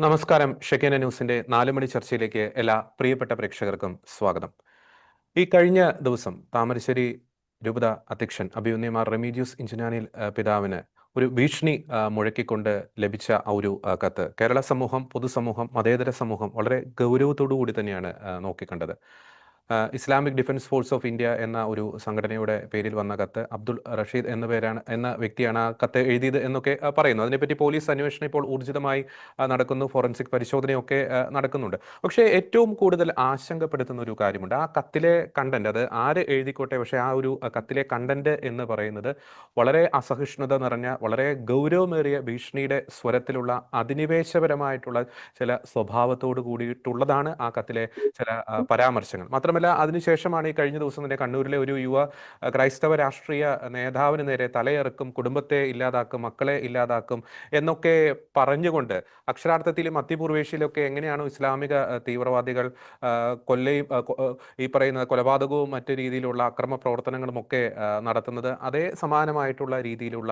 നമസ്കാരം. ഷെക്കേന ന്യൂസിന്റെ 4 മണി ചർച്ചയിലേക്ക് എല്ലാ പ്രിയപ്പെട്ട പ്രേക്ഷകർക്കും സ്വാഗതം. ഈ കഴിഞ്ഞ ദിവസം താമരശ്ശേരി രൂപത അധ്യക്ഷൻ അഭിമന്യമാർ റെമീജിയൂസ് ഇഞ്ചനാനിൽ പിതാവിന് ഒരു ഭീഷണി മുഴക്കിക്കൊണ്ട് ലഭിച്ച ആ ഒരു കത്ത് കേരള സമൂഹം, പൊതുസമൂഹം, മതേതര സമൂഹം വളരെ ഗൗരവത്തോടു കൂടി തന്നെയാണ് നോക്കിക്കണ്ടത്. Islamic defence force of India എന്ന ഒരു സംഘടനയുടെ പേരിൽ വന്ന കത്ത് അബ്ദുൾ റഷീദ് എന്ന വ്യക്തിയാണ് ആ കത്ത് എഴുതിയത് എന്നൊക്കെ പറയുന്നു. അതിനെപ്പറ്റി പോലീസ് അന്വേഷണം ഇപ്പോൾ ഊർജിതമായി നടക്കുന്നു. ഫോറൻസിക് പരിശോധനയൊക്കെ നടക്കുന്നുണ്ട്. പക്ഷേ ഏറ്റവും കൂടുതൽ ആശങ്കപ്പെടുത്തുന്ന ഒരു കാര്യമുണ്ട്. ആ കത്തിലെ കണ്ടന്റ്, അത് ആര് എഴുതിക്കോട്ടെ, പക്ഷേ ആ ഒരു കത്തിലെ കണ്ടന്റ് എന്ന് പറയുന്നത് വളരെ അസഹിഷ്ണുത നിറഞ്ഞ, വളരെ ഗൗരവമേറിയ ഭീഷണിയുടെ സ്വരത്തിലുള്ള അധിനിവേശപരമായിട്ടുള്ള ചില സ്വഭാവത്തോട് കൂടിയിട്ടുള്ളതാണ് ആ കത്തിലെ ചില പരാമർശങ്ങൾ. മാത്രമല്ല, അതിനുശേഷമാണ് ഈ കഴിഞ്ഞ ദിവസം തന്നെ കണ്ണൂരിലെ ഒരു യുവ ക്രൈസ്തവ രാഷ്ട്രീയ നേതാവിന് നേരെ തലയിറക്കും, കുടുംബത്തെ ഇല്ലാതാക്കും, മക്കളെ ഇല്ലാതാക്കും എന്നൊക്കെ പറഞ്ഞുകൊണ്ട് അക്ഷരാർത്ഥത്തിൽ മധ്യപൂർവേഷ്യയിലൊക്കെ എങ്ങനെയാണോ ഇസ്ലാമിക തീവ്രവാദികൾ കൊല്ലയും ഈ പറയുന്ന കൊലപാതകവും മറ്റു രീതിയിലുള്ള അക്രമ പ്രവർത്തനങ്ങളും ഒക്കെ നടത്തുന്നത്, അതേ സമാനമായിട്ടുള്ള രീതിയിലുള്ള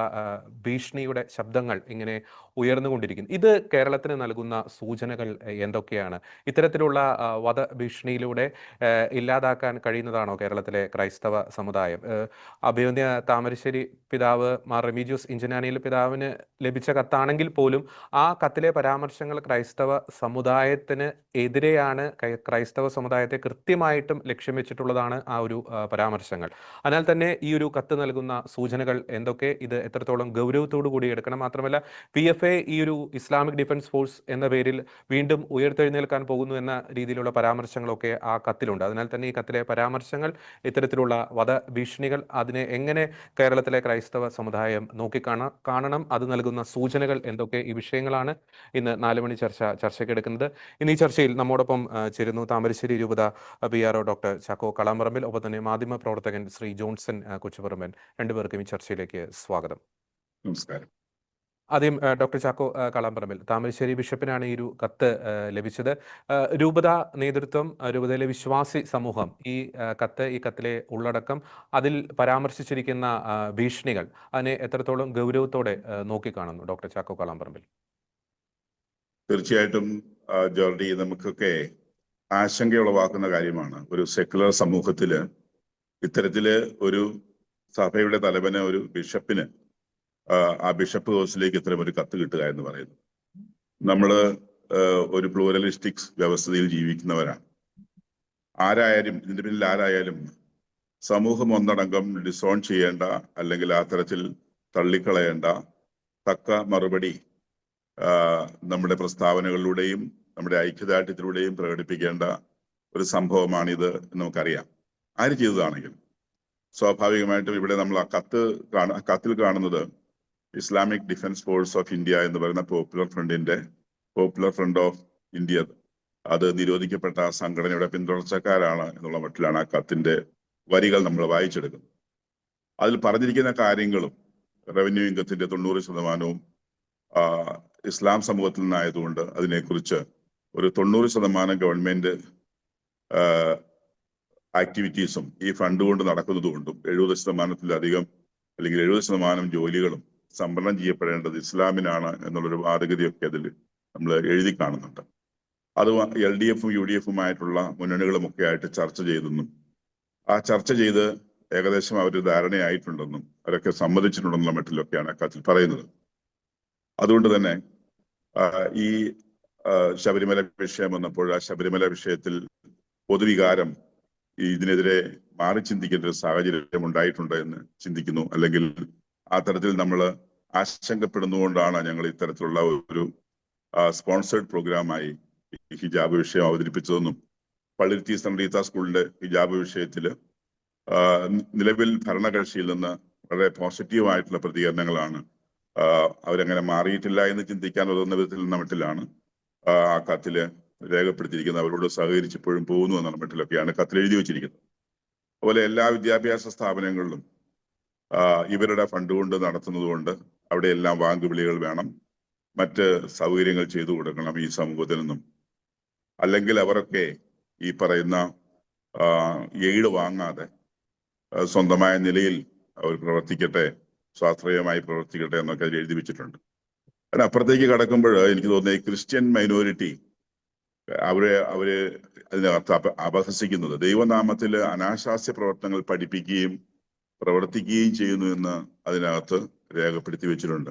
ഭീഷണിയുടെ ശബ്ദങ്ങൾ ഇങ്ങനെ ഉയർന്നുകൊണ്ടിരിക്കുന്നു. ഇത് കേരളത്തിന് നൽകുന്ന സൂചനകൾ എന്തൊക്കെയാണ്? ഇത്തരത്തിലുള്ള വധഭീഷണിയിലൂടെ ഇല്ലാതാക്കാൻ കഴിയുന്നതാണോ കേരളത്തിലെ ക്രൈസ്തവ സമുദായം? അഭിമന്യ താമരശ്ശേരി പിതാവ് മാർ റെമീജിയൂസ് ഇഞ്ചനാനിയിൽ പിതാവിന് ലഭിച്ച കത്താണെങ്കിൽ പോലും ആ കത്തിലെ പരാമർശങ്ങൾ ക്രൈസ്തവ സമുദായത്തിന് എതിരെയാണ്, ക്രൈസ്തവ സമുദായത്തെ കൃത്യമായിട്ടും ലക്ഷ്യം വെച്ചിട്ടുള്ളതാണ് ആ ഒരു പരാമർശങ്ങൾ. അതിനാൽ തന്നെ ഈ ഒരു കത്ത് നൽകുന്ന സൂചനകൾ എന്തൊക്കെ? ഇത് എത്രത്തോളം ഗൗരവത്തോടു കൂടി എടുക്കണം? മാത്രമല്ല, PFA ഈ ഒരു ഇസ്ലാമിക് ഡിഫൻസ് ഫോഴ്സ് എന്ന പേരിൽ വീണ്ടും ഉയർത്തെഴുന്നേൽക്കാൻ പോകുന്നു എന്ന രീതിയിലുള്ള പരാമർശങ്ങളൊക്കെ ആ കത്തിലുണ്ട്. അതിനാൽ തന്നെ ഈ കത്തിലെ പരാമർശങ്ങൾ, ഇത്തരത്തിലുള്ള വധഭീഷണികൾ, അതിനെ എങ്ങനെ കേരളത്തിലെ ക്രൈസ്തവ സമുദായം കാണണം, അത് നൽകുന്ന സൂചനകൾ എന്തൊക്കെ? ഈ വിഷയങ്ങളാണ് ഇന്ന് 4 മണി ചർച്ചയ്ക്ക് എടുക്കുന്നത്. ഇന്ന് ഈ ചർച്ചയിൽ നമ്മോടൊപ്പം ചേരുന്നു താമരശ്ശേരി രൂപത PRO ഡോക്ടർ ചാക്കോ കളാമ്പറമ്പിൽ, ഒപ്പം തന്നെ മാധ്യമ പ്രവർത്തകൻ ശ്രീ ജോൺസൺ കൊച്ചുപറമ്പൻ. രണ്ടുപേർക്കും ഈ ചർച്ചയിലേക്ക് സ്വാഗതം. നമസ്കാരം. ആദ്യം ഡോക്ടർ ചാക്കോ കളാമ്പറമ്പിൽ, താമരശ്ശേരി ബിഷപ്പിനാണ് ഈ ഒരു കത്ത് ലഭിച്ചത്. രൂപത നേതൃത്വം, രൂപതയിലെ വിശ്വാസി സമൂഹം ഈ കത്തിലെ ഉള്ളടക്കം, അതിൽ പരാമർശിച്ചിരിക്കുന്ന ഭീഷണികൾ, അതിനെ എത്രത്തോളം ഗൗരവത്തോടെ നോക്കിക്കാണുന്നു ഡോക്ടർ ചാക്കോ കളാമ്പറമ്പിൽ? തീർച്ചയായിട്ടും ജോർഡി, നമുക്കൊക്കെ ആശങ്കയുളവാക്കുന്ന കാര്യമാണ് ഒരു സെക്കുലർ സമൂഹത്തില് ഇത്തരത്തില് ഒരു സഭയുടെ തലവന്, ഒരു ബിഷപ്പിന് ആ ബിഷപ്പ് ഹൗസിലേക്ക് ഇത്തരം ഒരു കത്ത് കിട്ടുക എന്ന് പറയുന്നത്. നമ്മള് ഒരു പ്ലൂറലിസ്റ്റിക് വ്യവസ്ഥയിൽ ജീവിക്കുന്നവരാണ്. ആരായാലും, ഇതിന്റെ പിന്നിൽ ആരായാലും സമൂഹം ഒന്നടങ്കം ഡിസോൺ ചെയ്യേണ്ട, അല്ലെങ്കിൽ ആ തരത്തിൽ തള്ളിക്കളയേണ്ട തക്ക മറുപടി നമ്മുടെ പ്രസ്താവനകളിലൂടെയും നമ്മുടെ ഐക്യദാർഢ്യത്തിലൂടെയും പ്രകടിപ്പിക്കേണ്ട ഒരു സംഭവമാണിത് എന്ന് നമുക്കറിയാം. ആര് ചെയ്തതാണെങ്കിലും സ്വാഭാവികമായിട്ടും ഇവിടെ നമ്മൾ ആ കത്തിൽ കാണുന്നത് Islamic defence force of India എന്ന് പറയുന്ന പോപ്പുലർ ഫ്രണ്ട് ഓഫ് ഇന്ത്യ, അത് നിരോധിക്കപ്പെട്ട സംഘടനയുടെ പിന്തുടർച്ചക്കാരാണ് എന്നുള്ള മട്ടിലാണ് ആ കത്തിന്റെ വരികൾ നമ്മൾ വായിച്ചെടുക്കുന്നത്. അതിൽ പറഞ്ഞിരിക്കുന്ന കാര്യങ്ങളും റവന്യൂ ഇൻകത്തിന്റെ 90% ഇസ്ലാം സമൂഹത്തിൽ നിന്നായതുകൊണ്ട് അതിനെക്കുറിച്ച് ഒരു 90% ഗവൺമെന്റ് ആക്ടിവിറ്റീസും ഈ ഫണ്ട് കൊണ്ട് നടക്കുന്നതുകൊണ്ടും 70%-ലധികം അല്ലെങ്കിൽ 70% ജോലികളും സംവരണം ചെയ്യപ്പെടേണ്ടത് ഇസ്ലാമിനാണ് എന്നുള്ളൊരു വാദഗതിയൊക്കെ അതിൽ നമ്മൾ എഴുതി കാണുന്നുണ്ട്. അത് LDFും UDFുമായിട്ടുള്ള മുന്നണികളും ഒക്കെ ആയിട്ട് ചർച്ച ചെയ്തെന്നും ആ ചർച്ച ചെയ്ത് ഏകദേശം അവർ ധാരണയായിട്ടുണ്ടെന്നും അവരൊക്കെ സമ്മതിച്ചിട്ടുണ്ടെന്നുള്ള മട്ടിലൊക്കെയാണ് കത്തിൽ പറയുന്നത്. അതുകൊണ്ട് തന്നെ ഈ ശബരിമല വിഷയം വന്നപ്പോൾ ആ ശബരിമല വിഷയത്തിൽ പൊതുവികാരം ഇതിനെതിരെ മാറി ചിന്തിക്കേണ്ട ഒരു സാഹചര്യം ഉണ്ടായിട്ടുണ്ട് എന്ന് ചിന്തിക്കുന്നു. അല്ലെങ്കിൽ ആ തരത്തിൽ നമ്മൾ ആശങ്കപ്പെടുന്നതുകൊണ്ടാണ് ഞങ്ങൾ ഇത്തരത്തിലുള്ള ഒരു സ്പോൺസേഡ് പ്രോഗ്രാമായി ഹിജാബ് വിഷയം അവതരിപ്പിച്ചതെന്നും പള്ളിരുത്തി സെന്റ് സ്കൂളിന്റെ ഹിജാബ് വിഷയത്തില് നിലവിൽ ഭരണകക്ഷിയിൽ നിന്ന് വളരെ പോസിറ്റീവായിട്ടുള്ള പ്രതികരണങ്ങളാണ്. അവരങ്ങനെ മാറിയിട്ടില്ല എന്ന് ചിന്തിക്കാൻ ഉതകുന്ന വിധത്തിൽ എന്ന മട്ടിലാണ് ആ കത്തില് രേഖപ്പെടുത്തിയിരിക്കുന്നത്. അവരോട് സഹകരിച്ചിപ്പോഴും പോകുന്നു എന്ന മട്ടിലൊക്കെയാണ് കത്തിൽ എഴുതി വെച്ചിരിക്കുന്നത്. അതുപോലെ എല്ലാ വിദ്യാഭ്യാസ സ്ഥാപനങ്ങളിലും ഇവരുടെ ഫണ്ട് കൊണ്ട് നടത്തുന്നത് കൊണ്ട് അവിടെയെല്ലാം വാങ്ങുവിളികൾ വേണം, മറ്റ് സൗകര്യങ്ങൾ ചെയ്തു കൊടുക്കണം ഈ സമൂഹത്തിനൊന്നും. അല്ലെങ്കിൽ അവരൊക്കെ ഈ പറയുന്ന എയ്ഡ് വാങ്ങാതെ സ്വന്തമായ നിലയിൽ അവർ പ്രവർത്തിക്കട്ടെ, സ്വാശ്രയമായി പ്രവർത്തിക്കട്ടെ എന്നൊക്കെ അതിൽ എഴുതി വെച്ചിട്ടുണ്ട്. അതിനപ്പുറത്തേക്ക് കടക്കുമ്പോൾ എനിക്ക് തോന്നുന്നത് ഈ ക്രിസ്ത്യൻ മൈനോറിറ്റി അവര് അതിനകത്ത് അപഹസിക്കുന്നത് ദൈവനാമത്തിൽ അനാശാസ്യ പ്രവർത്തനങ്ങൾ പഠിപ്പിക്കുകയും പ്രവർത്തിക്കുകയും ചെയ്യുന്നു എന്ന് അതിനകത്ത് രേഖപ്പെടുത്തി വെച്ചിട്ടുണ്ട്.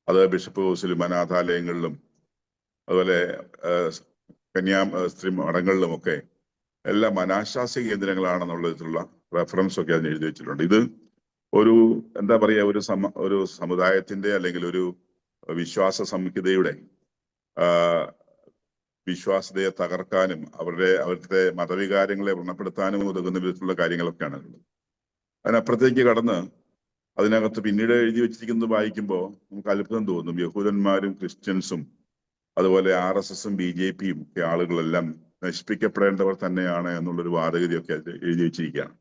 അത് ബിഷപ്പ് ഹൗസിലും അനാഥാലയങ്ങളിലും അതുപോലെ കന്യാസ്ത്രീ മഠങ്ങളിലും ഒക്കെ എല്ലാം അനാശാസ്യ കേന്ദ്രങ്ങളാണെന്നുള്ള വിധത്തിലുള്ള റെഫറൻസ് ഒക്കെ അതിന് എഴുതി വെച്ചിട്ടുണ്ട്. ഇത് ഒരു എന്താ പറയുക, ഒരു സമുദായത്തിന്റെ അല്ലെങ്കിൽ ഒരു വിശ്വാസ സംഹിതയുടെ വിശ്വാസതയെ തകർക്കാനും അവരുടെ മതവികാരങ്ങളെ വ്രണപ്പെടുത്താനും ഉതകുന്ന വിധത്തിലുള്ള കാര്യങ്ങളൊക്കെയാണ് ഉള്ളത്. അതിനപ്പുറത്തേക്ക് കടന്ന് അതിനകത്ത് പിന്നീട് എഴുതി വെച്ചിരിക്കുന്നത് വായിക്കുമ്പോൾ നമുക്ക് അത്ഭുതം തോന്നും. യഹൂദന്മാരും ക്രിസ്ത്യൻസും അതുപോലെ RSSും BJPയും ഒക്കെ ആളുകളെല്ലാം നശിപ്പിക്കപ്പെടേണ്ടവർ തന്നെയാണ് എന്നുള്ളൊരു വാദഗതിയൊക്കെ എഴുതി വെച്ചിരിക്കുകയാണ്.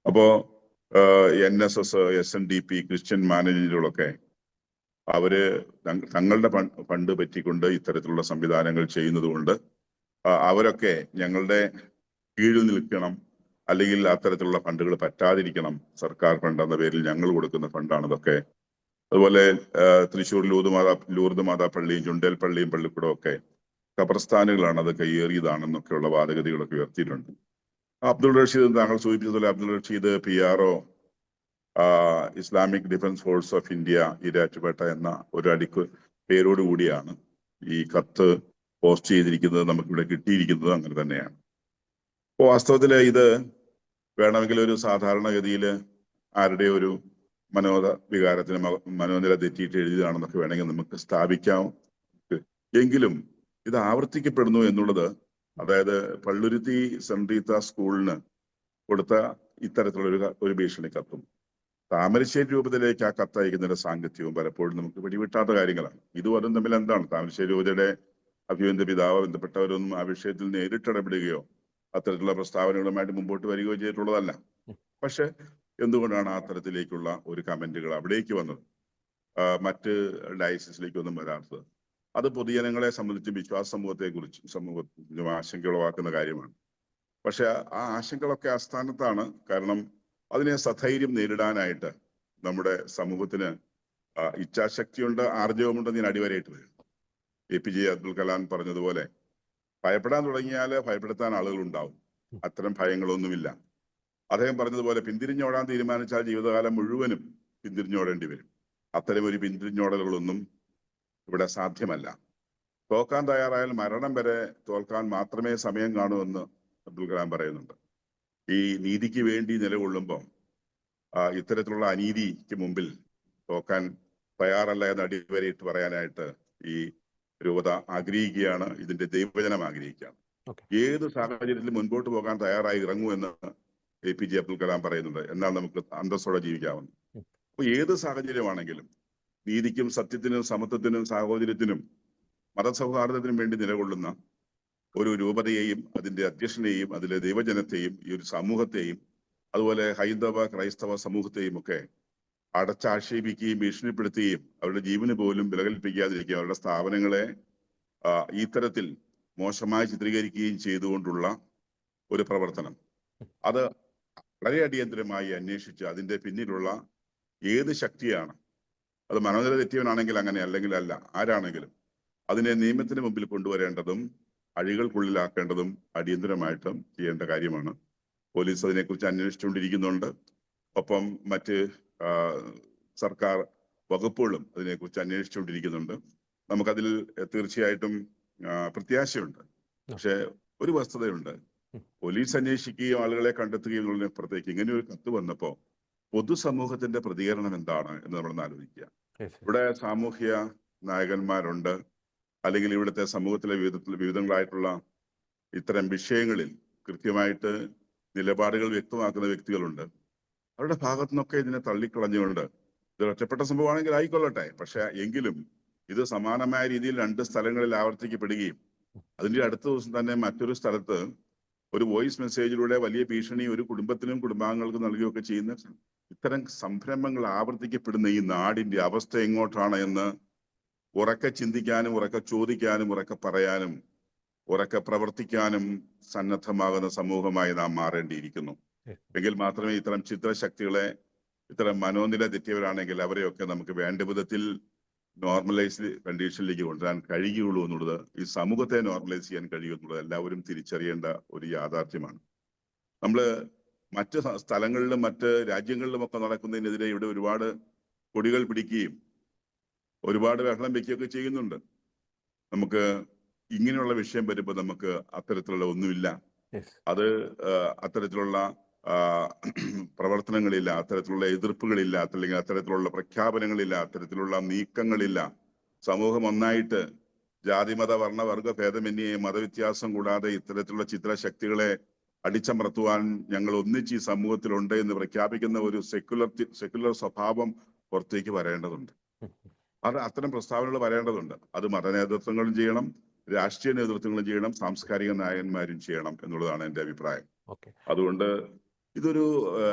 അപ്പോ NSS, SNDP, ക്രിസ്ത്യൻ മാനേജറുകളൊക്കെ അവര് തങ്ങളുടെ ഫണ്ട് പറ്റിക്കൊണ്ട് ഇത്തരത്തിലുള്ള സംവിധാനങ്ങൾ ചെയ്യുന്നത് കൊണ്ട് അവരൊക്കെ ഞങ്ങളുടെ കീഴിൽ നിൽക്കണം, അല്ലെങ്കിൽ അത്തരത്തിലുള്ള ഫണ്ടുകൾ പറ്റാതിരിക്കണം, സർക്കാർ ഫണ്ട് എന്ന പേരിൽ ഞങ്ങൾ കൊടുക്കുന്ന ഫണ്ടാണ് ഇതൊക്കെ. അതുപോലെ തൃശ്ശൂർ ലൂർദ് മാതാ പള്ളിയും ചുണ്ടേൽ പള്ളിയും പള്ളിക്കൂടവും ഒക്കെ ഖബർസ്ഥാനുകളാണ്, അത് കയ്യേറിയതാണെന്നൊക്കെയുള്ള വാദഗതികളൊക്കെ ഉയർത്തിയിട്ടുണ്ട്. അബ്ദുൾ റഷീദ്, താങ്കൾ സൂചിപ്പിച്ചതുപോലെ Abdul Rasheed PRO Islamic defence force of India Erattupetta എന്ന ഒരു പേരോടുകൂടിയാണ് ഈ കത്ത് പോസ്റ്റ് ചെയ്തിരിക്കുന്നത്. നമുക്കിവിടെ കിട്ടിയിരിക്കുന്നത് അങ്ങനെ തന്നെയാണ്. അപ്പോൾ വാസ്തവത്തിൽ ഇത് വേണമെങ്കിൽ ഒരു സാധാരണഗതിയിൽ ആരുടെ ഒരു വികാരത്തിന് മനോനില തെറ്റിയിട്ട് എഴുതിയതാണെന്നൊക്കെ വേണമെങ്കിൽ നമുക്ക് സ്ഥാപിക്കാം. എങ്കിലും ഇത് ആവർത്തിക്കപ്പെടുന്നു എന്നുള്ളത്, അതായത് പള്ളുരുത്തി സെന്റ് റീത്ത സ്കൂളിന് കൊടുത്ത ഇത്തരത്തിലുള്ള ഒരു ഭീഷണി കത്തും താമരശ്ശേരി രൂപതയിലേക്ക് ആ കത്തയക്കുന്നതിന്റെ സാങ്കത്യവും പലപ്പോഴും നമുക്ക് പിടിവിട്ടാത്ത കാര്യങ്ങളാണ്. ഇതും അതും തമ്മിൽ എന്താണ്? താമരശ്ശേരി രൂപതയുടെ അഭിവന്ദ പിതാവ് ബന്ധപ്പെട്ടവരൊന്നും ആ വിഷയത്തിൽ നേരിട്ടിടപെടുകയോ അത്തരത്തിലുള്ള പ്രസ്താവനകളുമായിട്ട് മുമ്പോട്ട് വരികയോ ചെയ്തിട്ടുള്ളതല്ല. പക്ഷെ എന്തുകൊണ്ടാണ് ആ തരത്തിലേക്കുള്ള ഒരു കമന്റുകൾ അവിടേക്ക് വന്നത്, മറ്റ് ഡയസിസിലേക്കൊന്നും വരാത്തത്? അത് പൊതുജനങ്ങളെ സംബന്ധിച്ചും വിശ്വാസ സമൂഹത്തിനും ആശങ്കയുളവാക്കുന്ന കാര്യമാണ്. പക്ഷെ ആ ആശങ്കകളൊക്കെ അസ്ഥാനത്താണ്. കാരണം അതിനെ സധൈര്യം നേരിടാനായിട്ട് നമ്മുടെ സമൂഹത്തിന് ഇച്ഛാശക്തിയുണ്ട്, ആർജവമുണ്ടെന്ന് ഞാൻ അടിവരയിട്ട് വരും. APJ അബ്ദുൽ കലാം പറഞ്ഞതുപോലെ ഭയപ്പെടാൻ തുടങ്ങിയാൽ ഭയപ്പെടുത്താൻ ആളുകൾ ഉണ്ടാവും. അത്തരം ഭയങ്ങളൊന്നുമില്ല. അദ്ദേഹം പറഞ്ഞതുപോലെ പിന്തിരിഞ്ഞോടാൻ തീരുമാനിച്ചാൽ ജീവിതകാലം മുഴുവനും പിന്തിരിഞ്ഞോടേണ്ടി വരും. അത്തരം ഒരു പിന്തിരിഞ്ഞോടലുകളൊന്നും ഇവിടെ സാധ്യമല്ല. തോക്കാൻ തയ്യാറായാൽ മരണം വരെ തോൽക്കാൻ മാത്രമേ സമയം കാണൂവെന്ന് അബ്ദുൽ കലാം പറയുന്നുണ്ട്. ഈ നീതിക്ക് വേണ്ടി നിലകൊള്ളുമ്പോൾ ഇത്തരത്തിലുള്ള അനീതിക്ക് മുമ്പിൽ തോക്കാൻ തയ്യാറല്ല എന്ന് അടിവരയിട്ട് പറയാനായിട്ട് ഈ രൂപത ആഗ്രഹിക്കുകയാണ്, ഇതിന്റെ ദൈവജനം ആഗ്രഹിക്കുകയാണ്. ഏത് സാഹചര്യത്തിലും മുൻപോട്ട് പോകാൻ തയ്യാറായി ഇറങ്ങൂ എന്ന് APJ അബ്ദുൽ കലാം പറയുന്നുണ്ട്. എന്നാൽ നമുക്ക് അന്തസ്സോടെ ജീവിക്കാവുന്നു. അപ്പൊ ഏത് സാഹചര്യമാണെങ്കിലും നീതിക്കും സത്യത്തിനും സമത്വത്തിനും സാഹോദര്യത്തിനും മതസൗഹാർദ്ദത്തിനും വേണ്ടി നിലകൊള്ളുന്ന ഒരു രൂപതയെയും അതിന്റെ അധ്യക്ഷനെയും അതിലെ ദൈവജനത്തെയും ഈ ഒരു സമൂഹത്തെയും അതുപോലെ ഹൈന്ദവ ക്രൈസ്തവ സമൂഹത്തെയും ഒക്കെ അടച്ചാക്ഷേപിക്കുകയും ഭീഷണിപ്പെടുത്തുകയും അവരുടെ ജീവന് പോലും വിലകൽപ്പിക്കാതിരിക്കുകയും അവരുടെ സ്ഥാപനങ്ങളെ ഈ തരത്തിൽ മോശമായി ചിത്രീകരിക്കുകയും ചെയ്തുകൊണ്ടുള്ള ഒരു പ്രവർത്തനം, അത് വളരെ അടിയന്തരമായി അന്വേഷിച്ച് അതിന്റെ പിന്നിലുള്ള ഏത് ശക്തിയാണ്, അത് മനോനില തെറ്റിയവനാണെങ്കിൽ അങ്ങനെ, അല്ലെങ്കിൽ അല്ല, ആരാണെങ്കിലും അതിനെ നിയമത്തിന് മുമ്പിൽ കൊണ്ടുവരേണ്ടതും അഴികൾക്കുള്ളിലാക്കേണ്ടതും അടിയന്തരമായിട്ടും ചെയ്യേണ്ട കാര്യമാണ്. പോലീസ് അതിനെക്കുറിച്ച് അന്വേഷിച്ചുകൊണ്ടിരിക്കുന്നുണ്ട്. ഒപ്പം മറ്റ് സർക്കാർ വകുപ്പുകളും അതിനെക്കുറിച്ച് അന്വേഷിച്ചുകൊണ്ടിരിക്കുന്നുണ്ട്. നമുക്കതിൽ തീർച്ചയായിട്ടും പ്രത്യാശയുണ്ട്. പക്ഷെ ഒരു വസ്തുതയുണ്ട്, പോലീസ് അന്വേഷിക്കുകയും ആളുകളെ കണ്ടെത്തുകയും എന്നുള്ളതിനപ്പുറത്തേക്ക് ഇങ്ങനെ ഒരു കത്ത് വന്നപ്പോ പൊതുസമൂഹത്തിന്റെ പ്രതികരണം എന്താണ് എന്ന് നമ്മളൊന്ന് ആലോചിക്കുക. ഇവിടെ സാമൂഹ്യ നായകന്മാരുണ്ട്, അല്ലെങ്കിൽ ഇവിടുത്തെ സമൂഹത്തിലെ വിവിധങ്ങളായിട്ടുള്ള ഇത്തരം വിഷയങ്ങളിൽ കൃത്യമായിട്ട് നിലപാടുകൾ വ്യക്തമാക്കുന്ന വ്യക്തികളുണ്ട്. അവരുടെ ഭാഗത്തു നിന്നൊക്കെ ഇതിനെ തള്ളിക്കളഞ്ഞുകൊണ്ട് ഇത് ഒറ്റപ്പെട്ട സംഭവമാണെങ്കിൽ ആയിക്കൊള്ളട്ടെ, പക്ഷെ എങ്കിലും ഇത് സമാനമായ രീതിയിൽ 2 സ്ഥലങ്ങളിൽ ആവർത്തിക്കപ്പെടുകയും അതിന്റെ അടുത്ത ദിവസം തന്നെ മറ്റൊരു സ്ഥലത്ത് ഒരു വോയിസ് മെസ്സേജിലൂടെ വലിയ ഭീഷണി ഒരു കുടുംബത്തിനും കുടുംബാംഗങ്ങൾക്കും നൽകുകയൊക്കെ ചെയ്യുന്ന ഇത്തരം സംരംഭങ്ങൾ ആവർത്തിക്കപ്പെടുന്ന ഈ നാടിന്റെ അവസ്ഥ എങ്ങോട്ടാണ് എന്ന് ഉറക്കെ ചിന്തിക്കാനും ഉറക്കെ ചോദിക്കാനും ഉറക്കെ പറയാനും ഉറക്കെ പ്രവർത്തിക്കാനും സന്നദ്ധമാകുന്ന സമൂഹമായി നാം മാറേണ്ടിയിരിക്കുന്നു. എങ്കിൽ മാത്രമേ ഇത്തരം ചിത്രശക്തികളെ, ഇത്തരം മനോനില തെറ്റിയവരാണെങ്കിൽ അവരെയൊക്കെ നമുക്ക് വേണ്ട വിധത്തിൽ നോർമലൈസ്ഡ് കണ്ടീഷനിലേക്ക് കൊണ്ടുവരാൻ കഴിയുള്ളൂ എന്നുള്ളത്, ഈ സമൂഹത്തെ നോർമലൈസ് ചെയ്യാൻ കഴിയും എന്നുള്ളത് എല്ലാവരും തിരിച്ചറിയേണ്ട ഒരു യാഥാർത്ഥ്യമാണ്. നമ്മള് മറ്റ് സ്ഥലങ്ങളിലും മറ്റ് രാജ്യങ്ങളിലും ഒക്കെ നടക്കുന്നതിനെതിരെ ഇവിടെ ഒരുപാട് കൊടികൾ പിടിക്കുകയും ഒരുപാട് ബഹളം വെക്കുകയൊക്കെ ചെയ്യുന്നുണ്ട്. നമുക്ക് ഇങ്ങനെയുള്ള വിഷയം വരുമ്പോൾ നമുക്ക് അത്തരത്തിലുള്ള ഒന്നുമില്ല. അത് അത്തരത്തിലുള്ള പ്രവർത്തനങ്ങളില്ല, അത്തരത്തിലുള്ള എതിർപ്പുകളില്ല, അല്ലെങ്കിൽ അത്തരത്തിലുള്ള പ്രഖ്യാപനങ്ങളില്ല, അത്തരത്തിലുള്ള നീക്കങ്ങളില്ല. സമൂഹം ഒന്നായിട്ട് ജാതിമത വർണ്ണ വർഗ ഭേദമന്യേ മതവ്യത്യാസം കൂടാതെ ഇത്തരത്തിലുള്ള ചിത്രശക്തികളെ അടിച്ചമർത്തുവാൻ ഞങ്ങൾ ഒന്നിച്ച് ഈ സമൂഹത്തിലുണ്ട് എന്ന് പ്രഖ്യാപിക്കുന്ന ഒരു സെക്യുലർ സ്വഭാവം പുറത്തേക്ക് വരേണ്ടതുണ്ട്. അത് അത്തരം പ്രസ്താവനകൾ വരേണ്ടതുണ്ട്. അത് മതനേതൃത്വങ്ങളും ചെയ്യണം, രാഷ്ട്രീയ നേതൃത്വങ്ങളും ചെയ്യണം, സാംസ്കാരിക നായകന്മാരും ചെയ്യണം എന്നുള്ളതാണ് എൻ്റെ അഭിപ്രായം. അതുകൊണ്ട് ഇതൊരു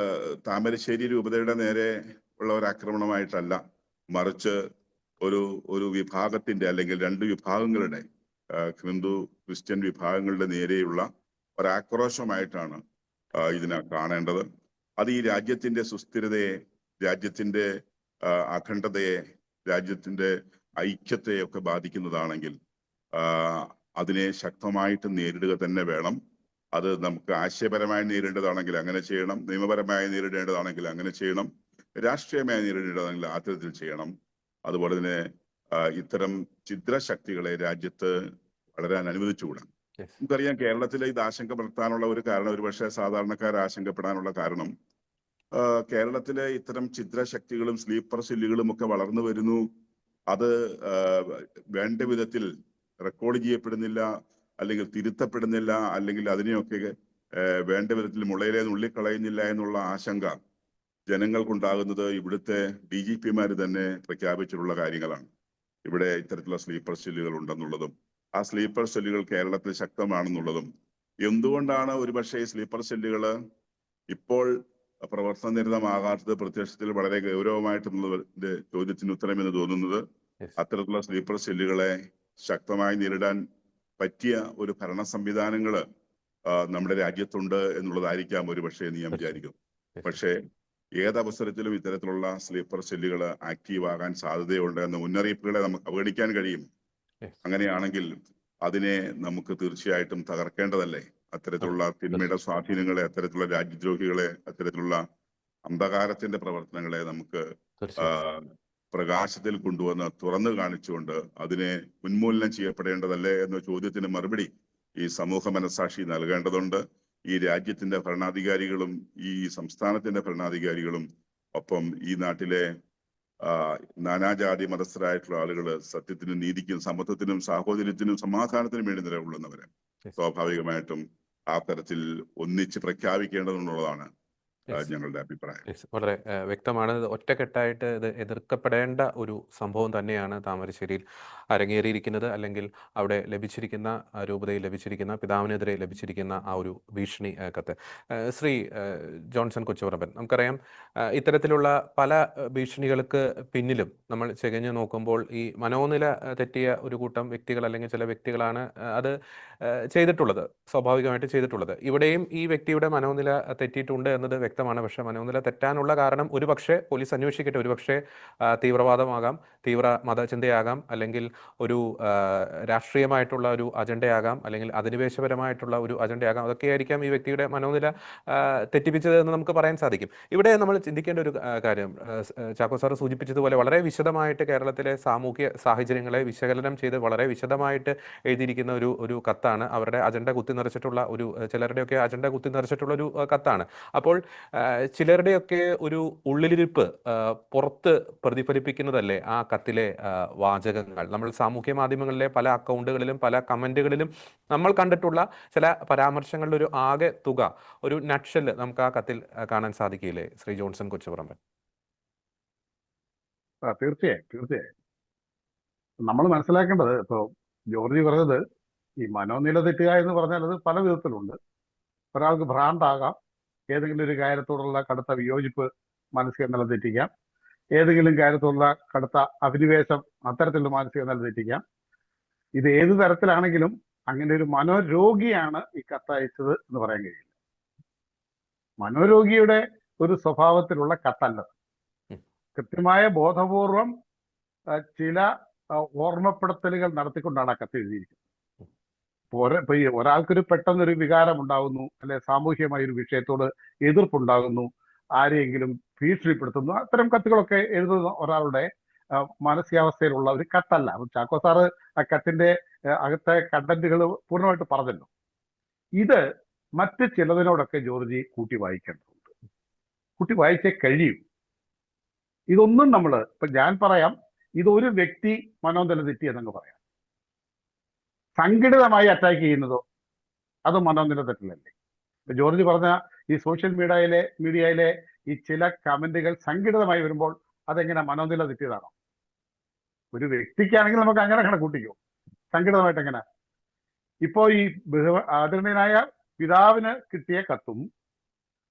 താമരശ്ശേരി രൂപതയുടെ നേരെ ഉള്ള ഒരു ആക്രമണമായിട്ടല്ല, മറിച്ച് ഒരു വിഭാഗത്തിന്റെ അല്ലെങ്കിൽ രണ്ട് വിഭാഗങ്ങളുടെ ഹിന്ദു ക്രിസ്ത്യൻ വിഭാഗങ്ങളുടെ നേരെയുള്ള ഒരാക്രോശമായിട്ടാണ് ഇതിനെ കാണേണ്ടത്. അത് ഈ രാജ്യത്തിന്റെ സുസ്ഥിരതയെ, രാജ്യത്തിന്റെ അഖണ്ഡതയെ, രാജ്യത്തിന്റെ ഐക്യത്തെ ഒക്കെ ബാധിക്കുന്നതാണെങ്കിൽ അതിനെ ശക്തമായിട്ട് നേരിടുക തന്നെ വേണം. അത് നമുക്ക് ആശയപരമായി നേരിടേണ്ടതാണെങ്കിൽ അങ്ങനെ ചെയ്യണം, നിയമപരമായി നേരിടേണ്ടതാണെങ്കിൽ അങ്ങനെ ചെയ്യണം, രാഷ്ട്രീയമായി നേരിടേണ്ടതാണെങ്കിൽ ആ തരത്തിൽ ചെയ്യണം. അതുപോലെ തന്നെ ഇത്തരം ഛിദ്രശക്തികളെ രാജ്യത്ത് വളരാൻ അനുവദിച്ചുകൂടാ. നമുക്കറിയാം, കേരളത്തിലെ ഇത് ആശങ്കപ്പെടുത്താനുള്ള ഒരു കാരണം, ഒരുപക്ഷെ സാധാരണക്കാർ ആശങ്കപ്പെടാനുള്ള കാരണം, കേരളത്തിലെ ഇത്തരം ഛിദ്രശക്തികളും സ്ലീപ്പർ സെല്ലുകളും ഒക്കെ വളർന്നു വരുന്നു. അത് വേണ്ട വിധത്തിൽ റെക്കോർഡ് ചെയ്യപ്പെടുന്നില്ല, അല്ലെങ്കിൽ തിരുത്തപ്പെടുന്നില്ല, അല്ലെങ്കിൽ അതിനെയൊക്കെ വേണ്ട വിധത്തിൽ മുളയിലെ നുള്ളിക്കളയുന്നില്ല എന്നുള്ള ആശങ്ക ജനങ്ങൾക്കുണ്ടാകുന്നത് ഇവിടുത്തെ DGP-മാർ തന്നെ പ്രഖ്യാപിച്ചിട്ടുള്ള കാര്യങ്ങളാണ്. ഇവിടെ ഇത്തരത്തിലുള്ള സ്ലീപ്പർ സെല്ലുകൾ ഉണ്ടെന്നുള്ളതും ആ സ്ലീപ്പർ സെല്ലുകൾ കേരളത്തിൽ ശക്തമാണെന്നുള്ളതും. എന്തുകൊണ്ടാണ് ഒരുപക്ഷെ ഈ സ്ലീപ്പർ സെല്ലുകൾ ഇപ്പോൾ പ്രവർത്തനനിരതമാകാത്തത് പ്രത്യക്ഷത്തിൽ വളരെ ഗൗരവമായിട്ടുള്ളതിന്റെ ചോദ്യത്തിന് ഉത്തരമെന്ന് തോന്നുന്നത്, അത്തരത്തിലുള്ള സ്ലീപ്പർ സെല്ലുകളെ ശക്തമായി നേരിടാൻ പറ്റിയ ഒരു ഭരണ സംവിധാനങ്ങള് നമ്മുടെ രാജ്യത്തുണ്ട് എന്നുള്ളതായിരിക്കാം ഒരുപക്ഷെ എന്ന് ഞാൻ വിചാരിക്കുന്നു. പക്ഷേ ഏതവസരത്തിലും ഇത്തരത്തിലുള്ള സ്ലീപ്പർ സെല്ലുകൾ ആക്റ്റീവ് ആകാൻ സാധ്യതയുണ്ട് എന്ന മുന്നറിയിപ്പുകളെ നമുക്ക് അവഗണിക്കാൻ കഴിയും. അങ്ങനെയാണെങ്കിൽ അതിനെ നമുക്ക് തീർച്ചയായിട്ടും തകർക്കേണ്ടതല്ലേ? അത്തരത്തിലുള്ള തിന്മയുടെ സ്വാധീനങ്ങളെ, അത്തരത്തിലുള്ള രാജ്യദ്രോഹികളെ, അത്തരത്തിലുള്ള അന്ധകാരത്തിന്റെ പ്രവർത്തനങ്ങളെ നമുക്ക് പ്രകാശത്തിൽ കൊണ്ടുവന്ന് തുറന്നു കാണിച്ചുകൊണ്ട് അതിനെ ഉന്മൂലനം ചെയ്യപ്പെടേണ്ടതല്ലേ എന്ന ചോദ്യത്തിന് മറുപടി ഈ സമൂഹ മനസാക്ഷി നൽകേണ്ടതുണ്ട്. ഈ രാജ്യത്തിന്റെ ഭരണാധികാരികളും ഈ സംസ്ഥാനത്തിന്റെ ഭരണാധികാരികളും ഒപ്പം ഈ നാട്ടിലെ നാനാജാതി മതസ്ഥരായിട്ടുള്ള ആളുകൾ സത്യത്തിനും നീതിക്കും സമത്വത്തിനും സാഹോദര്യത്തിനും സമാധാനത്തിനും വേണ്ടി നിലകൊള്ളുന്നവരെ സ്വാഭാവികമായിട്ടും ആ തരത്തിൽ ഒന്നിച്ച് പ്രഖ്യാപിക്കേണ്ടതെന്നുള്ളതാണ് ഞങ്ങളുടെ അഭിപ്രായം. വളരെ വ്യക്തമാണ്. ഒറ്റക്കെട്ടായിട്ട് ഇത് എതിർക്കപ്പെടേണ്ട ഒരു സംഭവം തന്നെയാണ് താമരശ്ശേരിയിൽ അരങ്ങേറിയിരിക്കുന്നത്, അല്ലെങ്കിൽ അവിടെ ലഭിച്ചിരിക്കുന്ന രൂപതയിൽ ലഭിച്ചിരിക്കുന്ന പിതാവിനെതിരെ ലഭിച്ചിരിക്കുന്ന ആ ഒരു ഭീഷണി കത്ത്. ശ്രീ ജോൺസൺ കൊച്ചുപറമ്പൻ, നമുക്കറിയാം ഇത്തരത്തിലുള്ള പല ഭീഷണികൾക്ക് പിന്നിലും നമ്മൾ ചെകഞ്ഞു നോക്കുമ്പോൾ ഈ മനോനില തെറ്റിയ ഒരു കൂട്ടം വ്യക്തികൾ അല്ലെങ്കിൽ ചില വ്യക്തികളാണ് അത് ചെയ്തിട്ടുള്ളത്, സ്വാഭാവികമായിട്ട് ചെയ്തിട്ടുള്ളത്. ഇവിടെയും ഈ വ്യക്തിയുടെ മനോനില തെറ്റിയിട്ടുണ്ട് എന്നത് വ്യക്തമാണ്. പക്ഷേ മനോനില തെറ്റാനുള്ള കാരണം ഒരുപക്ഷെ പോലീസ് അന്വേഷിക്കട്ടെ, ഒരുപക്ഷെ തീവ്രവാദമാകാം, തീവ്ര മതചിന്തയാകാം, അല്ലെങ്കിൽ ഒരു രാഷ്ട്രീയമായിട്ടുള്ള ഒരു അജണ്ടയാകാം, അല്ലെങ്കിൽ അധിനിവേശപരമായിട്ടുള്ള ഒരു അജണ്ടയാകാം. അതൊക്കെയായിരിക്കാം ഈ വ്യക്തിയുടെ മനോനില തെറ്റിപ്പിച്ചത് എന്ന് നമുക്ക് പറയാൻ സാധിക്കും. ഇവിടെ നമ്മൾ ചിന്തിക്കേണ്ട ഒരു കാര്യം, ചാക്കോ സാർ സൂചിപ്പിച്ചതുപോലെ വളരെ വിശദമായിട്ട് കേരളത്തിലെ സാമൂഹ്യ സാഹചര്യങ്ങളെ വിശകലനം ചെയ്ത് വളരെ വിശദമായിട്ട് എഴുതിയിരിക്കുന്ന ഒരു കത്താണ്. അവരുടെ അജണ്ട കുത്തി നിറച്ചിട്ടുള്ള ചിലരുടെയൊക്കെ അജണ്ട കുത്തി നിറച്ചിട്ടുള്ള ഒരു കത്താണ്. അപ്പോൾ ചിലരുടെയൊക്കെ ഒരു ഉള്ളിലിരിപ്പ് പുറത്ത് പ്രതിഫലിപ്പിക്കുന്നതല്ലേ ആ കത്തിലെ വാചകങ്ങൾ. നമ്മൾ സാമൂഹ്യ മാധ്യമങ്ങളിലെ പല അക്കൗണ്ടുകളിലും പല കമന്റുകളിലും നമ്മൾ കണ്ടിട്ടുള്ള ചില പരാമർശങ്ങളുടെ ഒരു ആകെ തുക, ഒരു നട്ട്ഷെല്ല് നമുക്ക് ആ കത്തിൽ കാണാൻ സാധിക്കില്ലേ ശ്രീ ജോൺസൺ കൊച്ചുപറമ്പൻ? തീർച്ചയായും നമ്മൾ മനസ്സിലാക്കേണ്ടത്, ഇപ്പൊ ജോർജ് പറഞ്ഞത്, ഈ മനോനില തെറ്റുക എന്ന് പറഞ്ഞാൽ അത് പല വിധത്തിലുണ്ട്. ഒരാൾക്ക് ഭ്രാന്താകാം, ഏതെങ്കിലും ഒരു കാര്യത്തോടുള്ള കടുത്ത വിയോജിപ്പ് മാനസിക നില തെറ്റിക്കാം, ഏതെങ്കിലും കാര്യത്തോടുള്ള കടുത്ത അഭിനിവേശം അത്തരത്തിലുള്ള മാനസിക നില തെറ്റിക്കാം. ഇത് ഏത് തരത്തിലാണെങ്കിലും അങ്ങനെ ഒരു മനോരോഗിയാണ് ഈ കത്തയച്ചത് എന്ന് പറയാൻ കഴിയില്ല. മനോരോഗിയുടെ ഒരു സ്വഭാവത്തിലുള്ള കത്തല്ലത്. കൃത്യമായ ബോധപൂർവം ചില ഓർമ്മപ്പെടുത്തലുകൾ നടത്തിക്കൊണ്ടാണ് ആ കത്ത് എഴുതിയിരിക്കുന്നത്. ഇപ്പൊ ഈ ഒരാൾക്കൊരു പെട്ടെന്നൊരു വികാരം ഉണ്ടാകുന്നു, അല്ലെ സാമൂഹ്യമായ ഒരു വിഷയത്തോട് എതിർപ്പുണ്ടാകുന്നു, ആരെയെങ്കിലും ഭീഷണിപ്പെടുത്തുന്നു, അത്തരം കത്തുകളൊക്കെ എഴുതുന്ന ഒരാളുടെ മാനസികാവസ്ഥയിലുള്ള ഒരു കത്തല്ല. ചാക്കോ സാറ് ആ കത്തിന്റെ അകത്തെ കണ്ടന്റുകൾ പൂർണ്ണമായിട്ട് പറഞ്ഞല്ലോ. ഇത് മറ്റ് ചിലതിനോടൊക്കെ ജോർജി കൂട്ടി വായിക്കേണ്ടതുണ്ട്, കൂട്ടി വായിച്ചേ കഴിയും. ഇതൊന്നും ഇപ്പൊ ഞാൻ പറയാം, ഇതൊരു വ്യക്തി മനോനില തെറ്റി എന്നങ്ങ് പറയാം. സംഘടിതമായി അറ്റാക്ക് ചെയ്യുന്നതോ അത് മനോനില തെറ്റിലല്ലേ? ജോർജ് പറഞ്ഞ ഈ സോഷ്യൽ മീഡിയയിലെ ഈ ചില കമന്റുകൾ സംഘടിതമായി വരുമ്പോൾ അതെങ്ങനെ മനോനില തെറ്റിയതാണോ? ഒരു വ്യക്തിക്കാണെങ്കിൽ നമുക്ക് അങ്ങനെ കണക്കൂട്ടിക്കോ, സംഘടിതമായിട്ട് എങ്ങനെ? ഇപ്പോ ഈ ആദരണീയനായ പിതാവിന് കിട്ടിയ കത്തും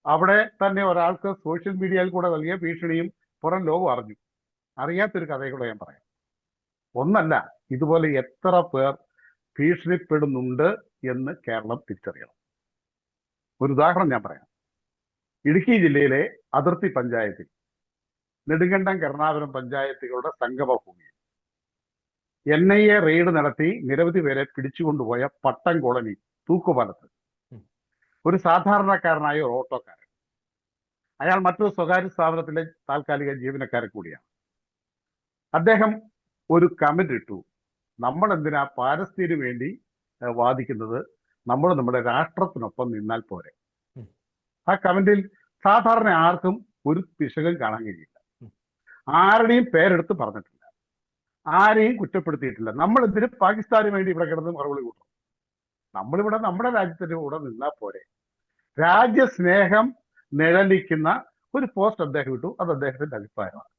അവിടെ തന്നെ ഒരാൾക്ക് സോഷ്യൽ മീഡിയയിൽ കൂടെ നൽകിയ ഭീഷണിയും പുറം ലോകം അറിഞ്ഞു. അറിയാത്തൊരു കഥയെ കൂടെ ഞാൻ പറയാം. ഒന്നല്ല, ഇതുപോലെ എത്ര പേർ ഭീഷണിപ്പെടുന്നുണ്ട് എന്ന് കേരളം തിരിച്ചറിയണം. ഒരു ഉദാഹരണം ഞാൻ പറയാം. ഇടുക്കി ജില്ലയിലെ അതിർത്തി പഞ്ചായത്തിൽ നെടുങ്കണ്ടം കരുണാപുരം പഞ്ചായത്തുകളുടെ സംഗമഭൂമിയിൽ NIA റെയ്ഡ് നടത്തി നിരവധി പേരെ പിടിച്ചുകൊണ്ടുപോയ പട്ടം കോളനി തൂക്കുപാലത്ത് ഒരു സാധാരണക്കാരനായ ഒരു ഓട്ടോക്കാരൻ, അയാൾ മറ്റൊരു സ്വകാര്യ സ്ഥാപനത്തിലെ താൽക്കാലിക ജീവനക്കാരൻ കൂടിയാണ്. അദ്ദേഹം ഒരു കമന്റ് ഇട്ടു, നമ്മൾ എന്തിനാ പാലസ്തീനു വേണ്ടി വാദിക്കുന്നത്, നമ്മൾ നമ്മുടെ രാഷ്ട്രത്തിനൊപ്പം നിന്നാൽ പോരെ. ആ കമന്റിൽ സാധാരണ ആർക്കും ഒരു പിശകും കാണാൻ കഴിയില്ല. ആരുടെയും പേരെടുത്ത് പറഞ്ഞിട്ടില്ല, ആരെയും കുറ്റപ്പെടുത്തിയിട്ടില്ല. നമ്മൾ എന്തിന് പാകിസ്ഥാന് വേണ്ടി ഇവിടെ കിടന്ന് മറുപടി കൂട്ടും? നമ്മളിവിടെ നമ്മുടെ രാജ്യത്തിന്റെ കൂടെ നിന്നാൽ പോരെ. രാജ്യസ്നേഹം നിഴലിക്കുന്ന ഒരു പോസ്റ്റ് അദ്ദേഹം ഇട്ടു. അത് അദ്ദേഹത്തിന്റെ അഭിപ്രായമാണ്.